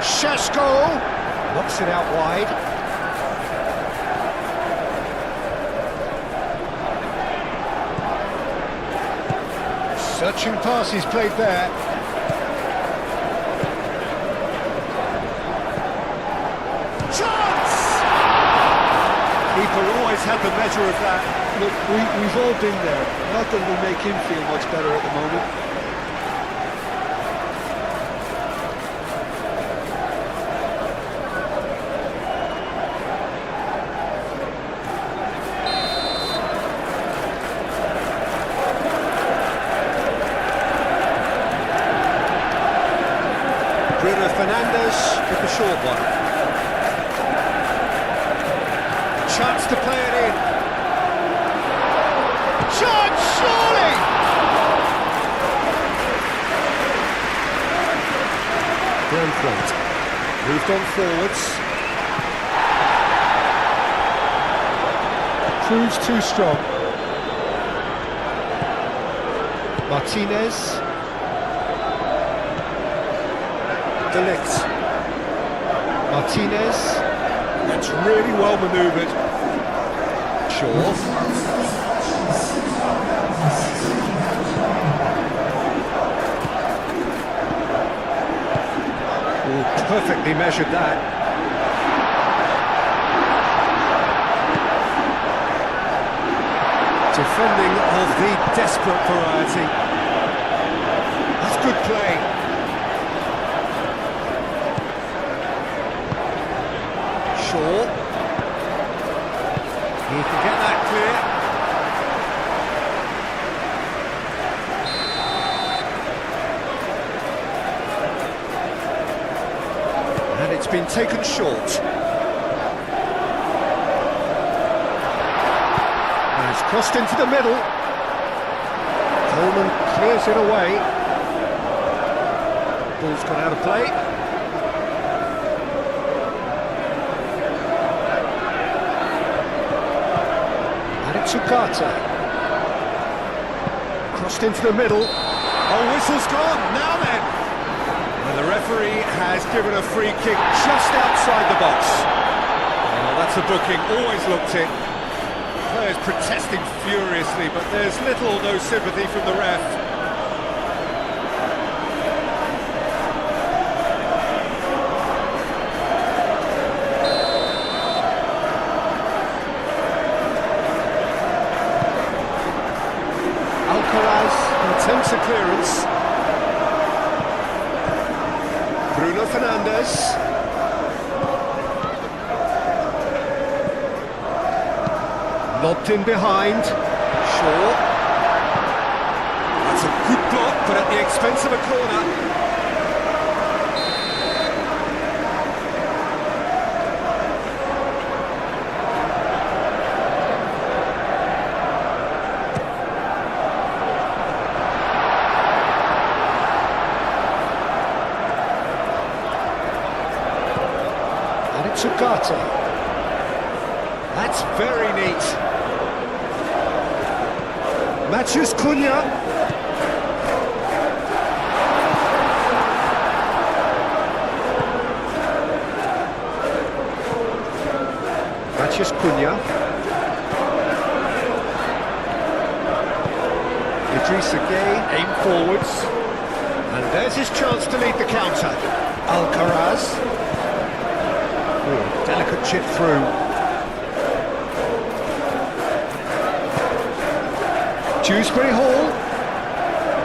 Sheshko knocks it out wide. Searching pass he's played there. Chance! Keeper always had the measure of that. Look, we've all been there. Not that it'll make him feel much better at the moment. Bruno Fernandes with the short one. Chance to play it in. Chance, surely! Brentford moved on forwards. Proves too strong. Martinez. De Ligt. Martinez. That's really well manoeuvred. Shaw. Oh, perfectly measured that. Defending of the desperate variety. That's good play. He can get that clear. And it's been taken short. And it's crossed into the middle. Coleman clears it away. Ball's gone out of play. Sugata. Crossed into the middle. Oh, whistle's gone. Now then. And the referee has given a free kick just outside the box. Oh, that's a booking. Always looked it. Players protesting furiously, but there's little or no sympathy from the ref. Attempts a clearance. Bruno Fernandes. Lobbed in behind. Shaw. That's a good block, but at the expense of a corner. Sugata. That's very neat. Matches Cunha. Matheus Cunha. Idrissa Gueye, aim forwards. And there's his chance to lead the counter. Alcaraz. Ooh, delicate chip through. Dewsbury Hall.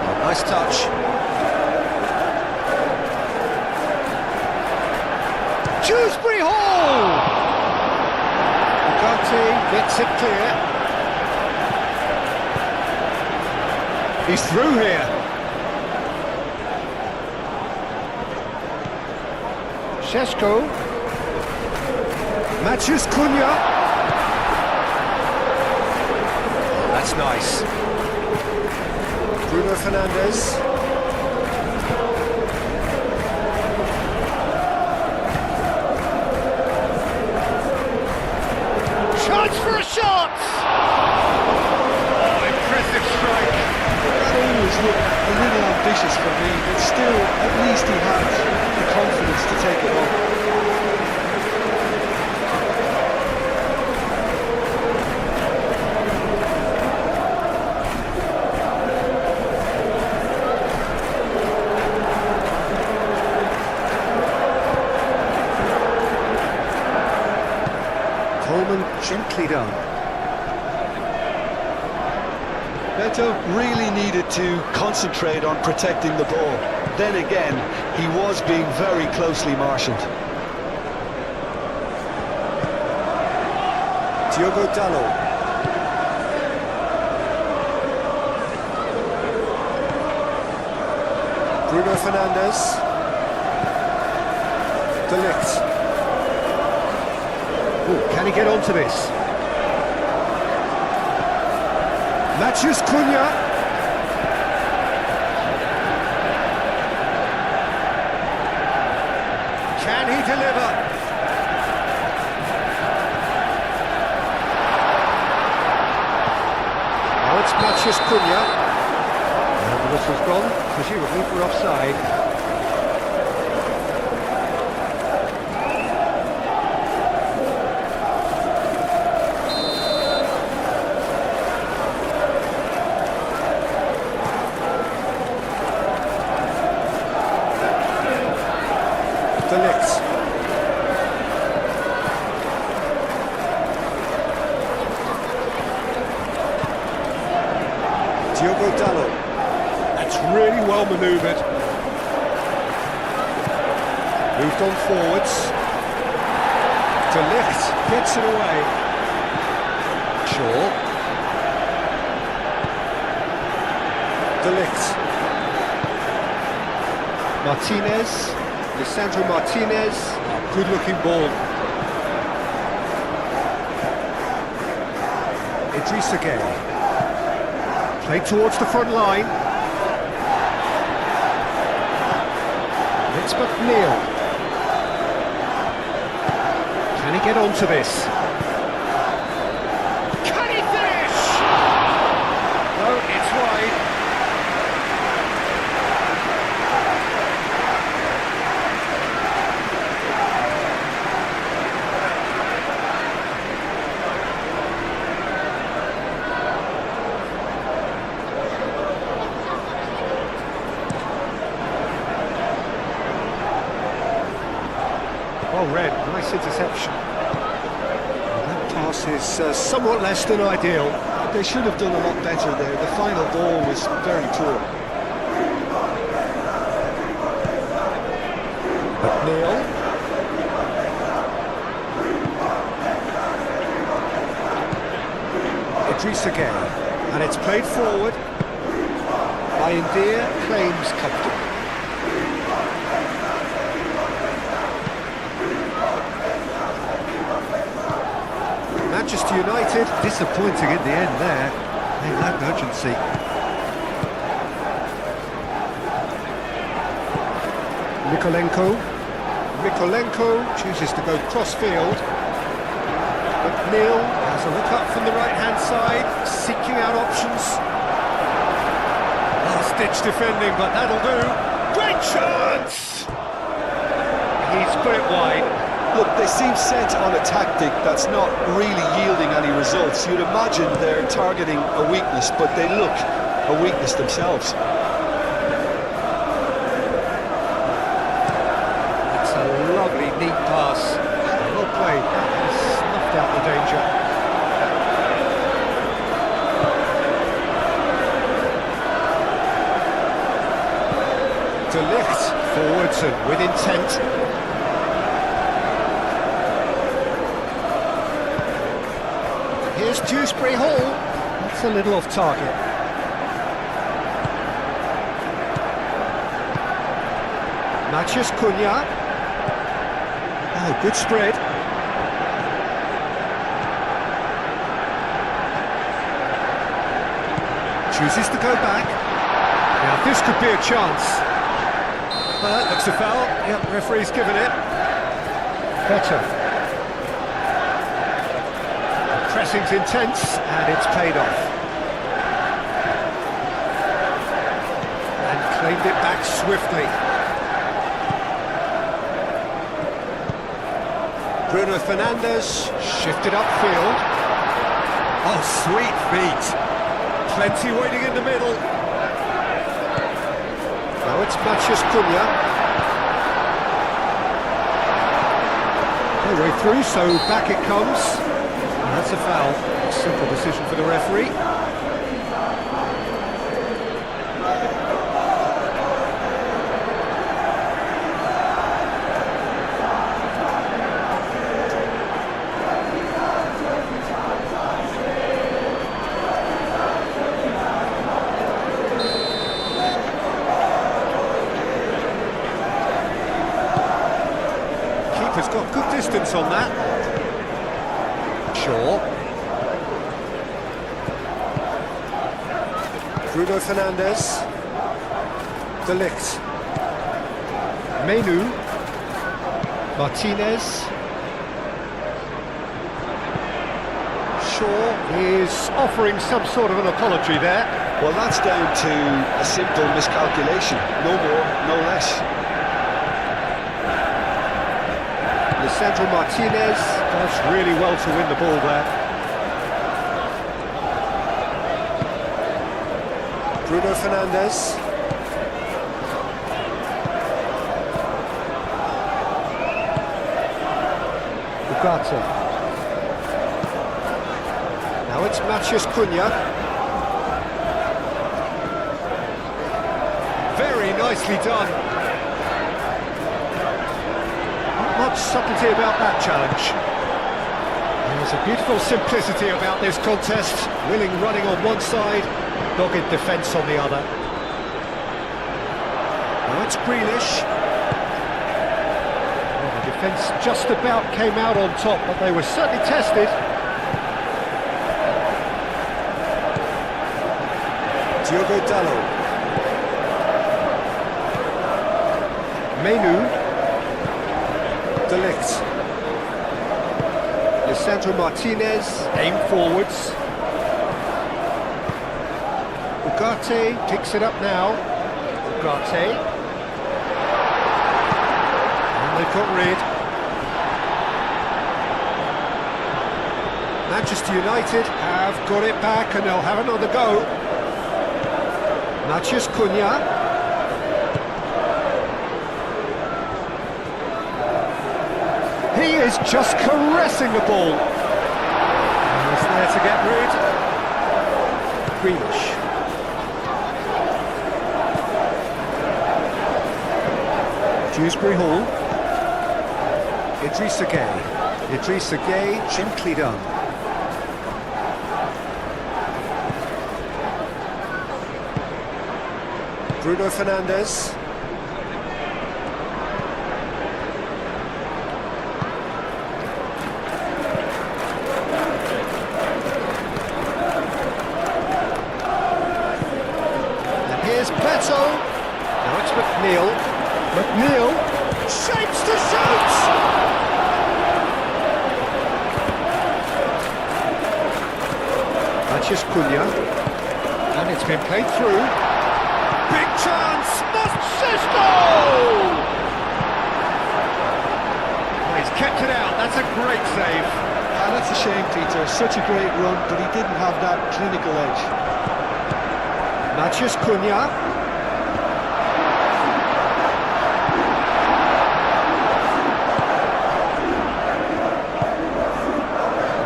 Oh, nice touch. Dewsbury Hall! Bugatti gets it clear. He's through here. Šeško. Matheus Cunha. Oh, that's nice. Bruno Fernandes. Chance for a shot! Oh, impressive strike. That always looked a little ambitious for me, but still, at least he had the confidence to take it on. Coleman gently done. Beto really needed to concentrate on protecting the ball. Then again, he was being very closely marshalled. Diogo Dalot. Bruno Fernandes. De Ligt. Ooh, can he get onto this? Matheus Cunha. Can he deliver? Now it's Matheus Cunha. And the whistle's gone, presumably for offside. De Ligt. Diogo Dalot. That's really well manoeuvred. Moved on forwards. De Ligt gets it away. Shaw. De Ligt. Martinez. Lisandro Martinez, good-looking ball. Idrissa Gueye. Played towards the front line. It's McNeil. Can he get onto this? Can he finish? No, it's wide. Well read, nice interception. That pass is somewhat less than ideal. They should have done a lot better there. The final ball was very poor. McNeil. Idrissa Gueye. And it's played forward by India, claims comfortable. Manchester United disappointing in the end there. They lacked urgency. Mikolenko chooses to go cross-field. McNeil has a look up from the right-hand side, seeking out options. Last-ditch defending, but that'll do. Great chance! He's put it wide. A Look, they seem set on a tactic that's not really yielding any results. You'd imagine they're targeting a weakness, but they look a weakness themselves. It's a lovely, neat pass. Well played. Snuffed out the danger. De Ligt forwards and with intent. Here's Dewsbury Hall. That's a little off target. Matheus Cunha. Oh, good spread. Chooses to go back. Now this could be a chance. Looks a foul. Yep, referee's given it. Better. Pressing's intense, and it's paid off. And claimed it back swiftly. Bruno Fernandes shifted upfield. Oh, sweet feet. Plenty waiting in the middle. Now it's Matheus Cunha. No way through, so back it comes. And that's a foul. Simple decision for the referee. Keeper's got good distance on that. Shaw. Bruno Fernandes. De Ligt. Menu. Martinez. Shaw is offering some sort of an apology there. Well, that's down to a simple miscalculation. No more, no less. Lisandro Martinez does really well to win the ball there. Bruno Fernandes. Ugarte. Now it's Matheus Cunha. Very nicely done. Not much subtlety about that challenge. There's a beautiful simplicity about this contest. Willing running on one side, dogged defence on the other. Now it's Grealish. Well, the defence just about came out on top, but they were certainly tested. Diogo Dalot. Menu. De Ligt. Lisandro Martinez, aim forwards. Ugarte picks it up now. Ugarte. And they've got rid. Manchester United have got it back and they'll have another go. Matheus Cunha. He is just caressing the ball. And he's there to get rid. Grealish. Dewsbury Hall. Idrissa Gueye. Idrissa Gueye, gently done. Bruno Fernandes. And here's Beto. Now it's McNeil. McNeil shapes to shoot! Matheus Cunha. And it's been played through. Big chance! Cisco! Oh, he's kept it out. That's a great save. Ah, that's a shame, Peter. Such a great run, but he didn't have that clinical edge. Matheus Cunha.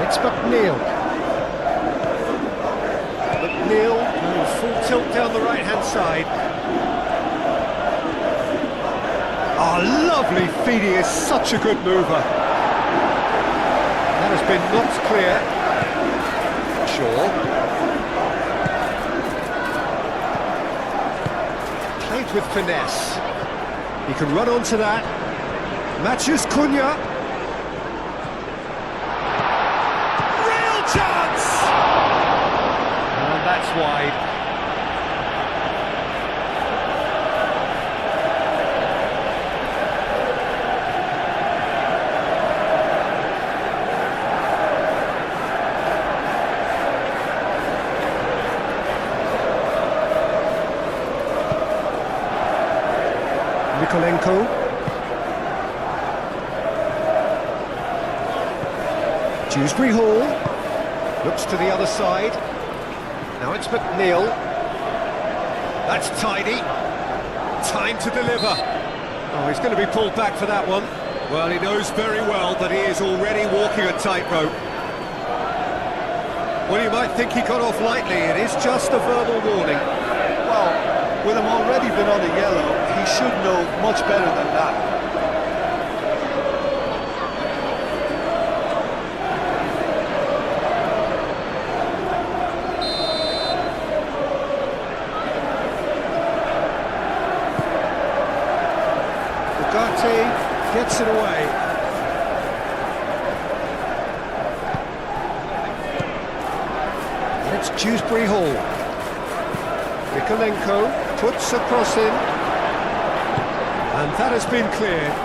It's McNeil. McNeil, full tilt down the right-hand side. Oh, lovely feed, he is such a good mover. That has been knocked clear. Shaw. Played with finesse. He can run onto that. Matheus Cunha. Real chance! And that's wide. Nikolenko. Dewsbury Hall. Looks to the other side. Now it's McNeil. That's tidy. Time to deliver. Oh, he's going to be pulled back for that one. Well, he knows very well that he is already walking a tightrope. Well, you might think he got off lightly. It is just a verbal warning. Well, with him already been on a yellow, he should know much better than that. Ugarte gets it away. And it's Dewsbury Hall. Nikolenko puts a cross in. And that has been cleared.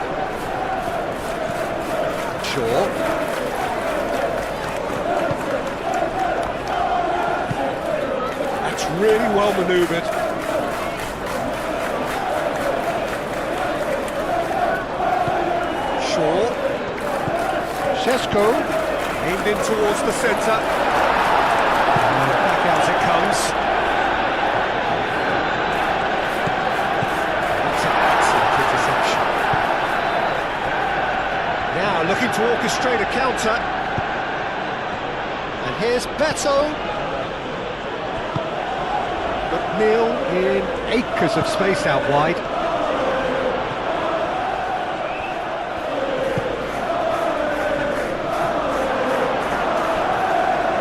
Shaw. That's really well manoeuvred. Shaw. Šeško. Aimed in towards the centre. And back out it comes. Now looking to orchestrate a counter. And here's Beto. McNeil in acres of space out wide.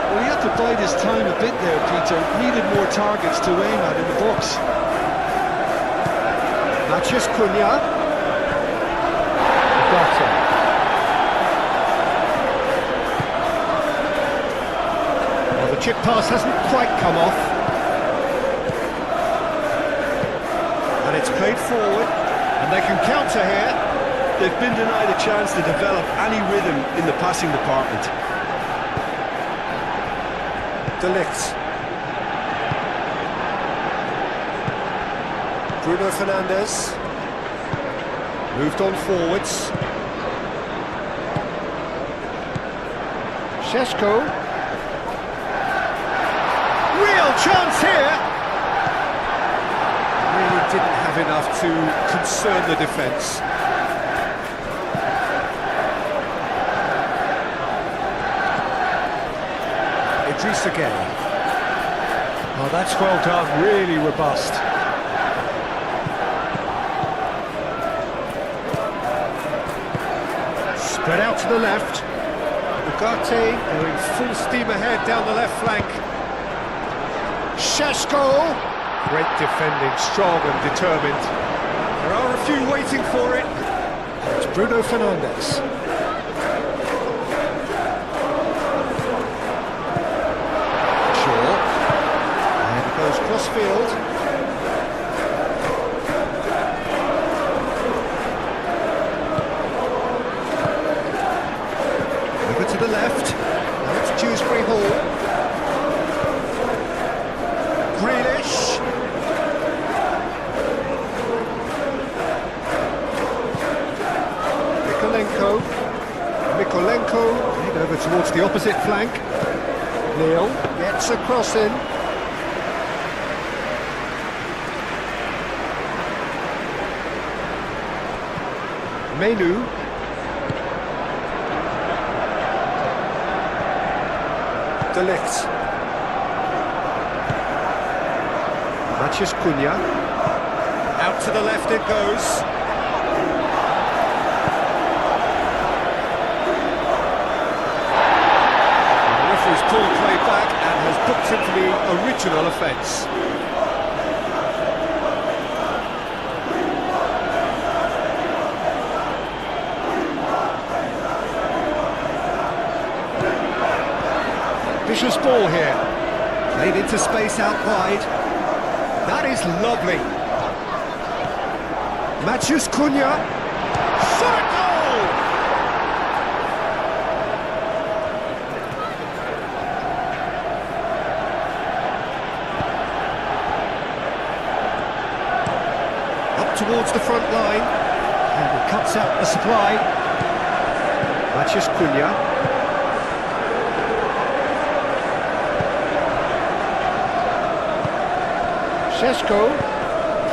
Well, he had to bide his time a bit there, Peter. Needed more targets to aim at in the box. Matheus Cunha. Ugarte. The chip pass hasn't quite come off. And it's played forward, and they can counter here. They've been denied a chance to develop any rhythm in the passing department. De Ligt. Bruno Fernandes. Moved on forwards. Šeško. Real chance here! Really didn't have enough to concern the defence. Idris again. Oh, that's well done, really robust. Spread out to the left. Ugarte going full steam ahead down the left flank. Šeško! Great defending, strong and determined. There are a few waiting for it. It's Bruno Fernandes. Shaw. And it goes cross-field. Over to the left. Now it's Dewsbury Hall. Nikolenko. towards the opposite flank. Neil gets a cross in. Menu. De Ligt. Mathias Cunha. Out to the left it goes. The referee's called play back and has booked him for the original offence. Vicious ball here. Played into space out wide. That is lovely. Mathias Cunha. Shot a goal! Up towards the front line. And he cuts out the supply. Mathias Cunha. Šeško,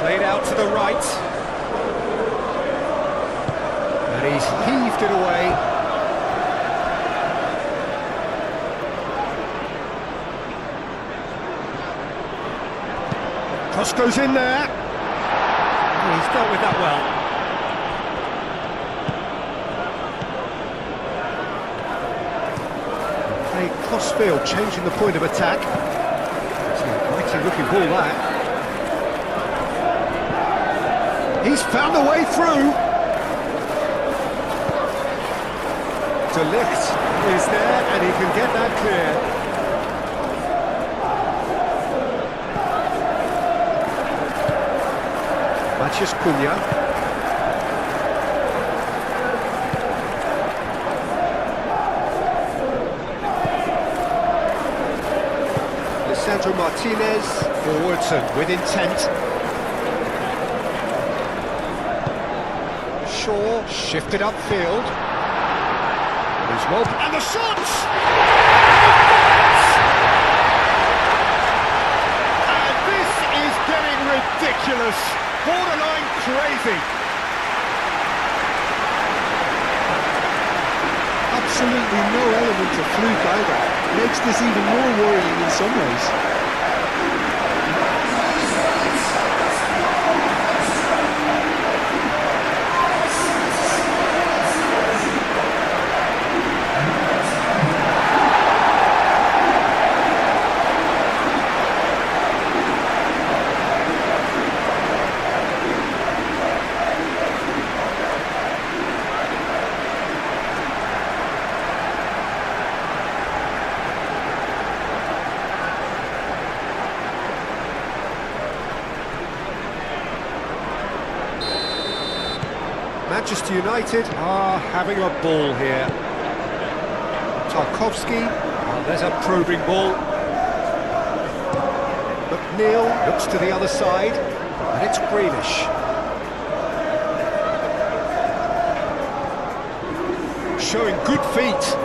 played out to the right, and he's heaved it away. Cross goes in there. Oh, he's dealt with that well. Play cross-field, changing the point of attack. It's a mighty looking ball that. He's found a way through. De Ligt is there and he can get that clear. Mathias Cunha. Lisandro Martinez forwards and with intent. Shaw shifted upfield. There's well, and the shots! And this is getting ridiculous, borderline crazy. Absolutely no element of fluke either. Makes this even more worrying in some ways. Manchester United are having a ball here. Tarkowski, there's a probing ball. McNeil looks to the other side, and it's Grealish. Showing good feet.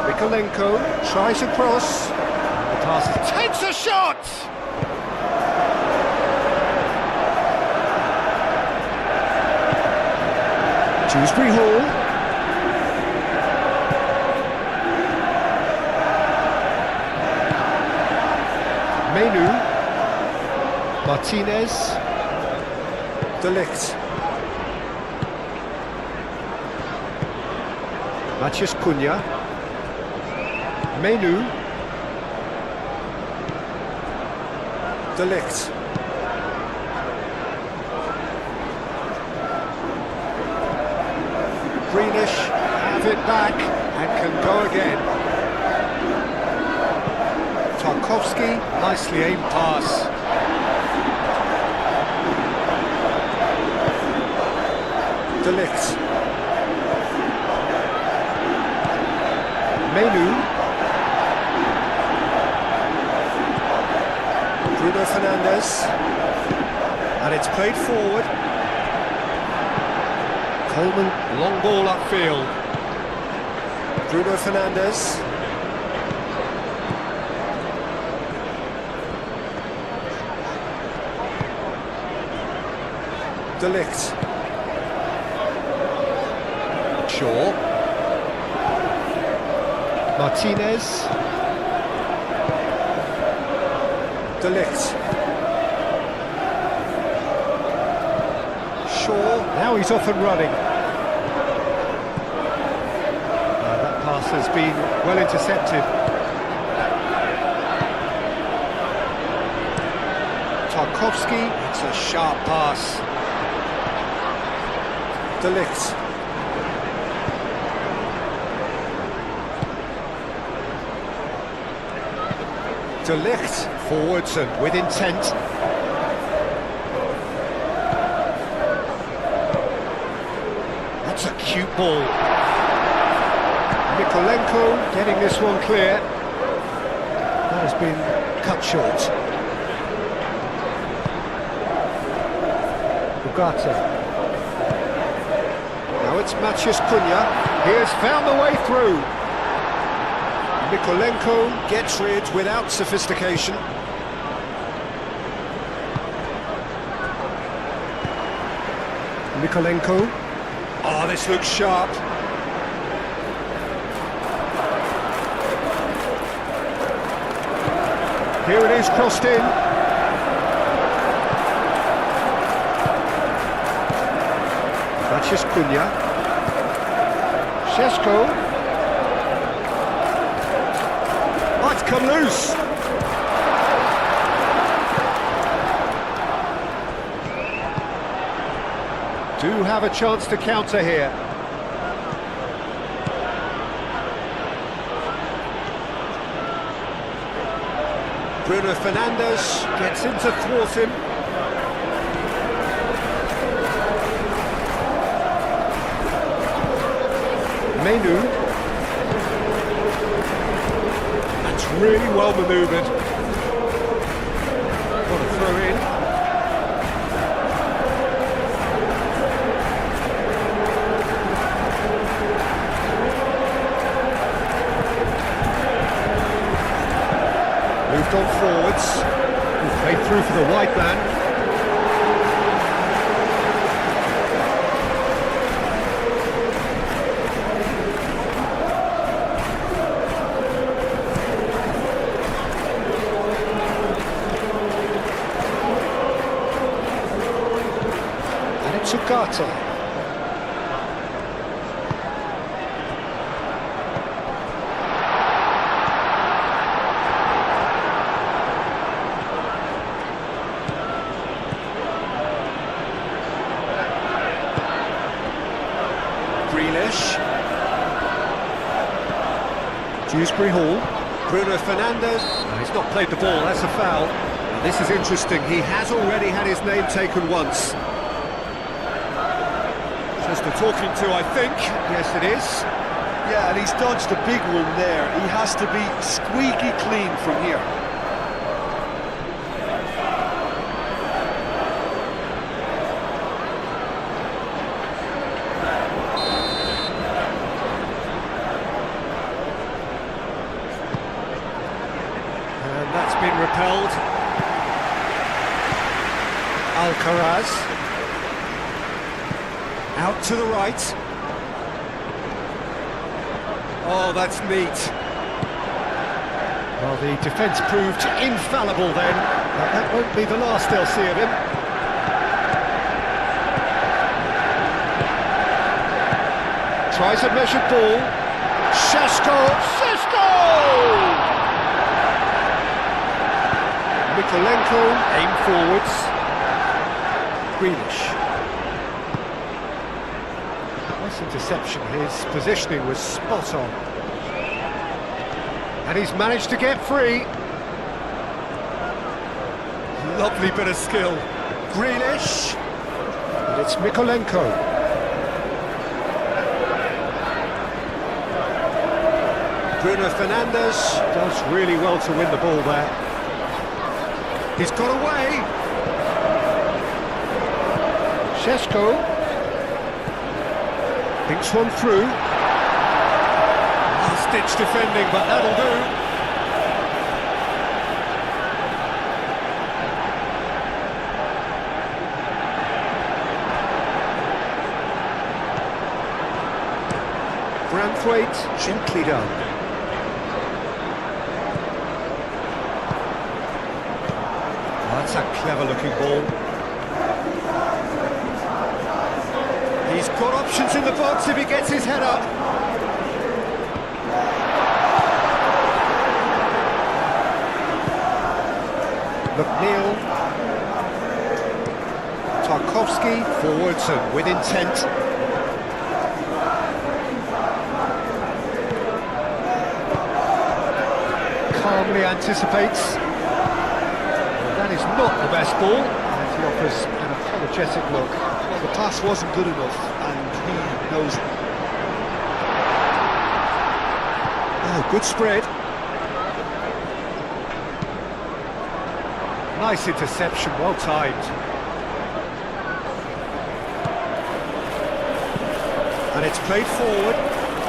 Mikolenko tries a cross. The pass takes a shot! Dewsbury Hall. Menu. Martinez. De Ligt. Mathias Cunha. Menu. De Ligt. Grealish have it back and can go again. Tarkowski, nicely aimed pass. De Ligt. Menu. Bruno Fernandes. And it's played forward. Coleman, long ball upfield. Bruno Fernandes. De Ligt. Shaw. Martinez. De Ligt. Shaw. Now he's off and running. That pass has been well intercepted. Tarkowski. It's a sharp pass. De Ligt. De Ligt forwards and with intent. That's a cute ball. Mikolenko getting this one clear. That has been cut short. Ugarte. Now it's Maciej Cunha. He has found the way through. Mikolenko gets rid without sophistication. Mikolenko. Oh, this looks sharp. Here it is, crossed in. Maciej Cunha. Šeško. Might come loose. Do have a chance to counter here. Bruno Fernandes gets in to thwart him. Menu. That's really well manoeuvred. Got a throw in. Moved on forwards. Played through for the wide man. Ugarte. Grealish. Dewsbury Hall. Bruno Fernandes. No, he's not played the ball, that's a foul. Now, this is interesting, he has already had his name taken once. Just the talking to, I think. Yes, it is. Yeah, and he's dodged a big one there. He has to be squeaky clean from here. And that's been repelled. Alcaraz. Out to the right. Oh, that's neat. Well, the defence proved infallible then. But that won't be the last they'll see of him. Tries a measured ball. Šeško! Šeško! Mikolenko, aim forwards. Grealish. Interception, his positioning was spot on. And he's managed to get free. Lovely bit of skill. Grealish. And it's Mikolenko. Bruno Fernandes does really well to win the ball there. He's got away. Šeško. Thinks one through. last-ditch defending, but that'll do. Branthwaite, gently done. Oh, that's a clever-looking ball. He's got options in the box if he gets his head up. McNeil. Tarkovsky, forwards and with intent. Calmly anticipates. Well, that is not the best ball, and he offers an apologetic look. Well, the pass wasn't good enough, and he knows it. Oh, good spread. Nice interception, well timed. And it's played forward.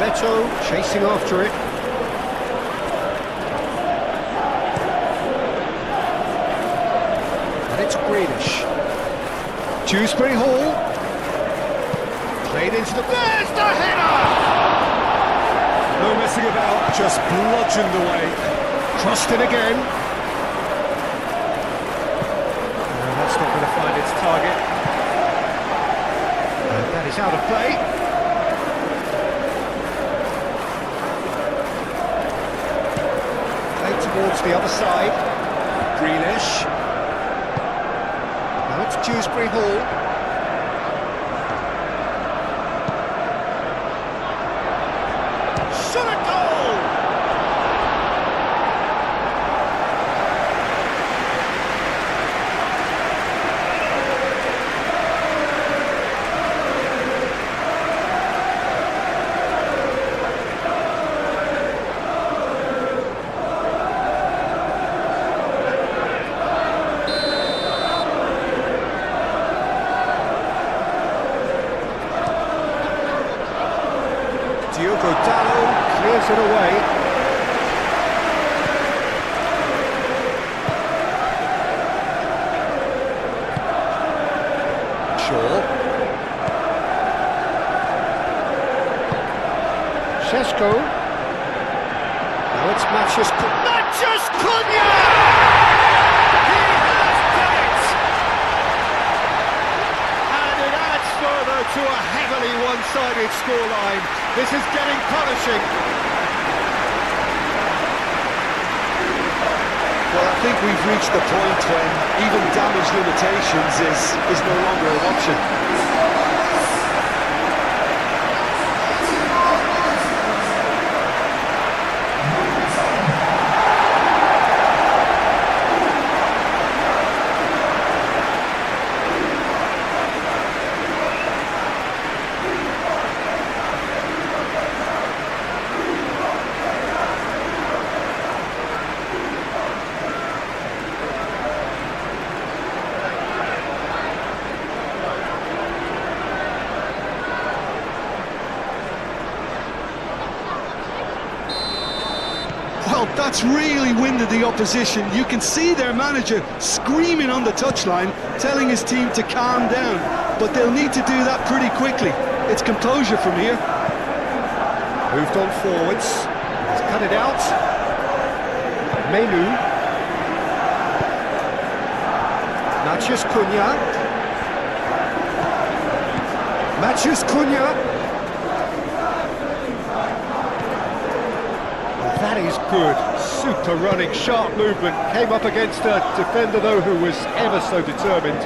Beto chasing after it. And it's Greenish. Dewsbury Hall. Played into the... There's the header! No messing about, just bludgeoned away. Crossed in again. No, that's not going to find its target. And that is out of play. Played towards the other side. Grealish. Now it's Dewsbury Hall. Shot a goal! Diogo Dallo clears it away. Shaw. Šeško. Now it's Mathias Cunha! He has done it! And it adds further to a heavily one-sided scoreline. This is getting punishing. Well, I think we've reached the point when even damage limitations is no longer an option. Well, that's really winded the opposition. You can see their manager screaming on the touchline, telling his team to calm down. But they'll need to do that pretty quickly. It's composure from here. Moved on forwards. He's cut it out. Menu. Mathias Cunha. Mathias Cunha. That is good. Super running, sharp movement. Came up against a defender, though, who was ever so determined.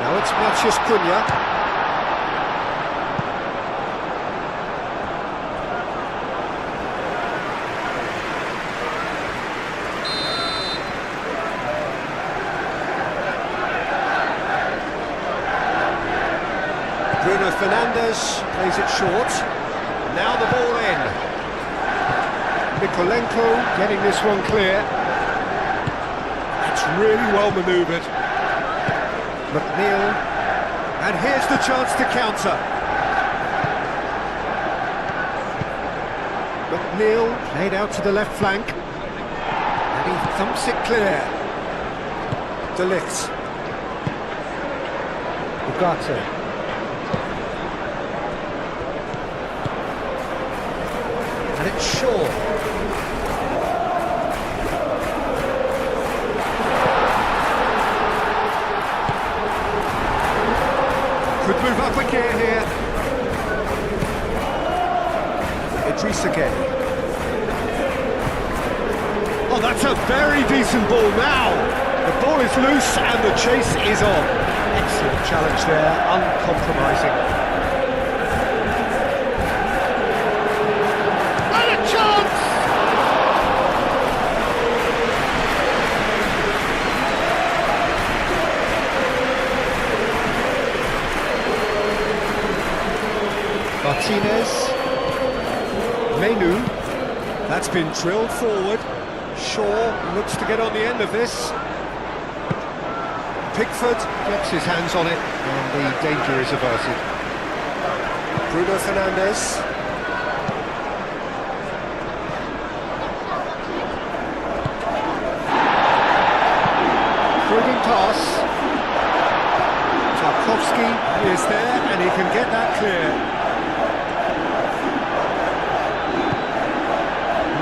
Now it's Mathias Cunha. Bruno Fernandes plays it short. Now the ball in. Mikolenko getting this one clear. It's really well manoeuvred. McNeil. And here's the chance to counter. McNeil played out to the left flank. And he thumps it clear. De Ligt. Ugarte. And it's Shaw. Could move up a gear here. Idrissa Gueye. Oh, that's a very decent ball now. The ball is loose and the chase is on. Excellent challenge there, uncompromising. And a chance! Martinez. Menu. That's been drilled forward. Shaw looks to get on the end of this. Pickford gets his hands on it and the danger is averted. Bruno Fernandes. Through pass. Tarkowski is there and he can get that clear.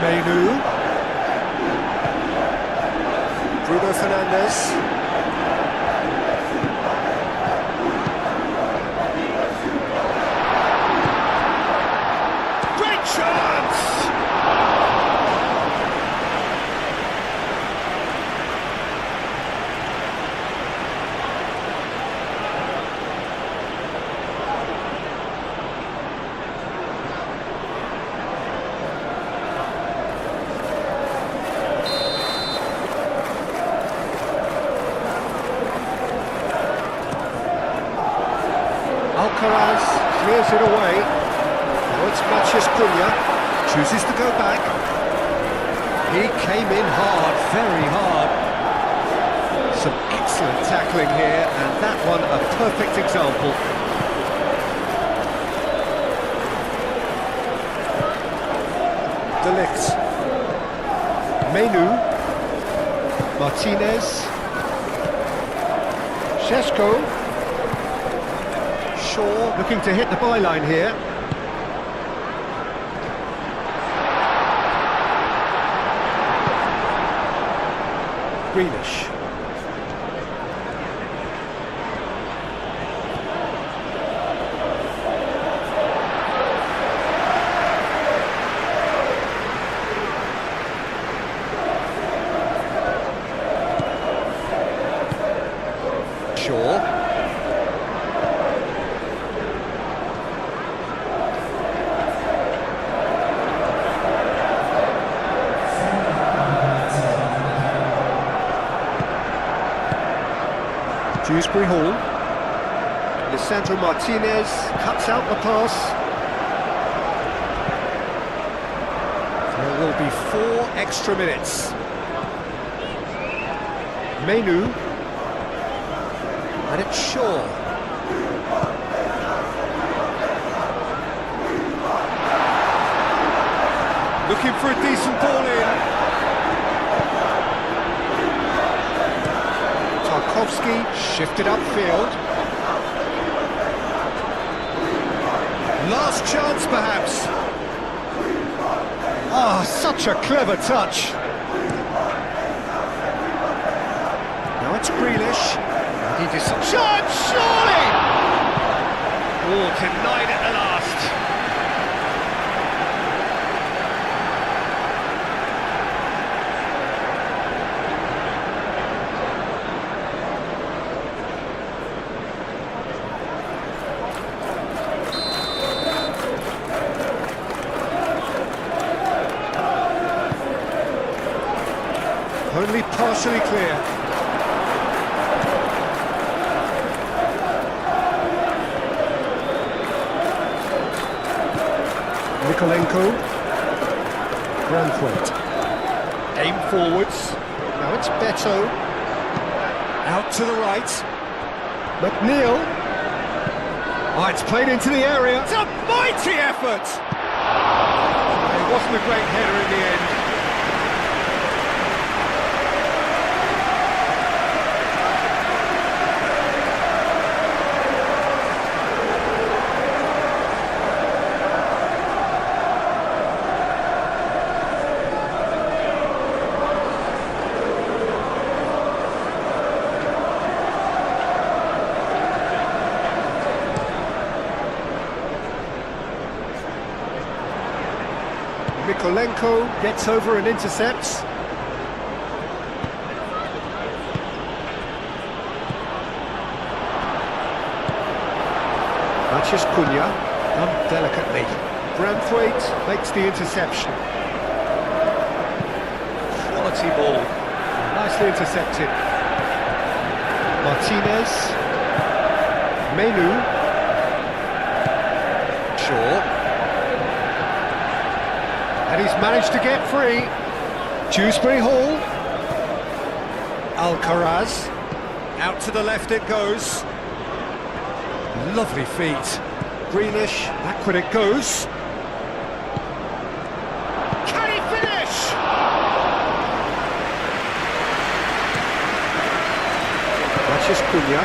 Menu. Bruno Fernandes. Great chance! Alcaraz clears it away. Now it's Matheus Cunha, chooses to go back. He came in hard, very hard. Some excellent tackling here, and that one a perfect example. De Ligt. Menu. Martinez. Šeško. Shaw looking to hit the byline here. Grealish. Shaw. Dewsbury Hall. Lisandro Martinez cuts out the pass. There will be 4 extra minutes. Menu. And it's Shaw. Looking for a decent ball in. Tarkowski shifted upfield. Last chance, perhaps. Ah, such a clever touch. Now it's Grealish. He just chance, surely! Oh, denied at the last. Only partially clear. Nikolenko. Branthwaite. Aim forwards. Now it's Beto. Out to the right. McNeil. Oh, it's played into the area. It's a mighty effort! It wasn't a great header in the end. Mikolenko gets over and intercepts. Matches Cunha, done delicately. Branthwaite makes the interception. Quality ball, nicely intercepted. Martinez, Menu, Shaw. And he's managed to get free. Dewsbury Hall. Alcaraz. Out to the left it goes. Lovely feet. Greenish. Backward it goes. Can he finish? Matches Cunha.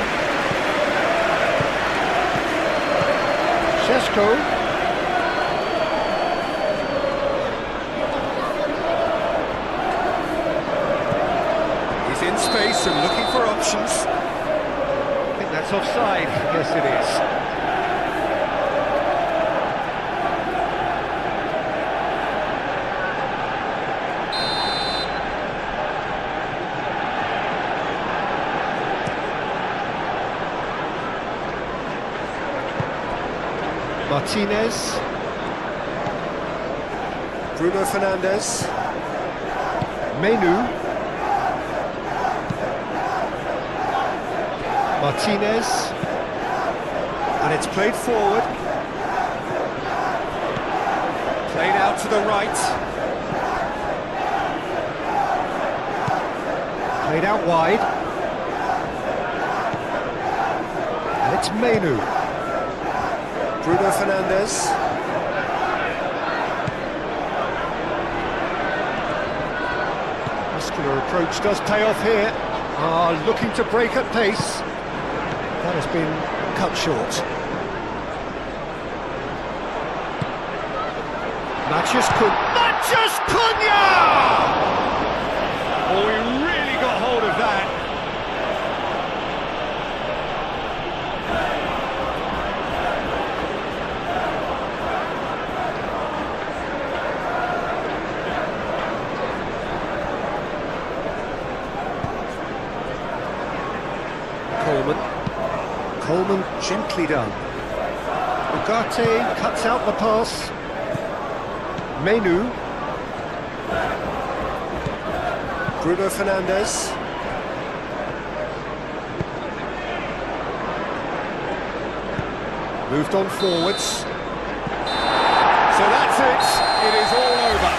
Šeško. In space and looking for options. I think that's offside. Yes, it is. Martinez. Bruno Fernandes. Menu. Martinez, and it's played forward, played out to the right, played out wide, and it's Menu, Bruno Fernandes, muscular approach does pay off here, looking to break at pace. That has been cut short. Matches Cunha! Oh, he really got hold of that. Coleman gently done. Ugarte cuts out the pass. Menu. Bruno Fernandes. Moved on forwards. So that's it. It is all over.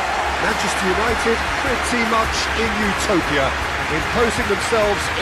Manchester United pretty much in utopia, imposing themselves in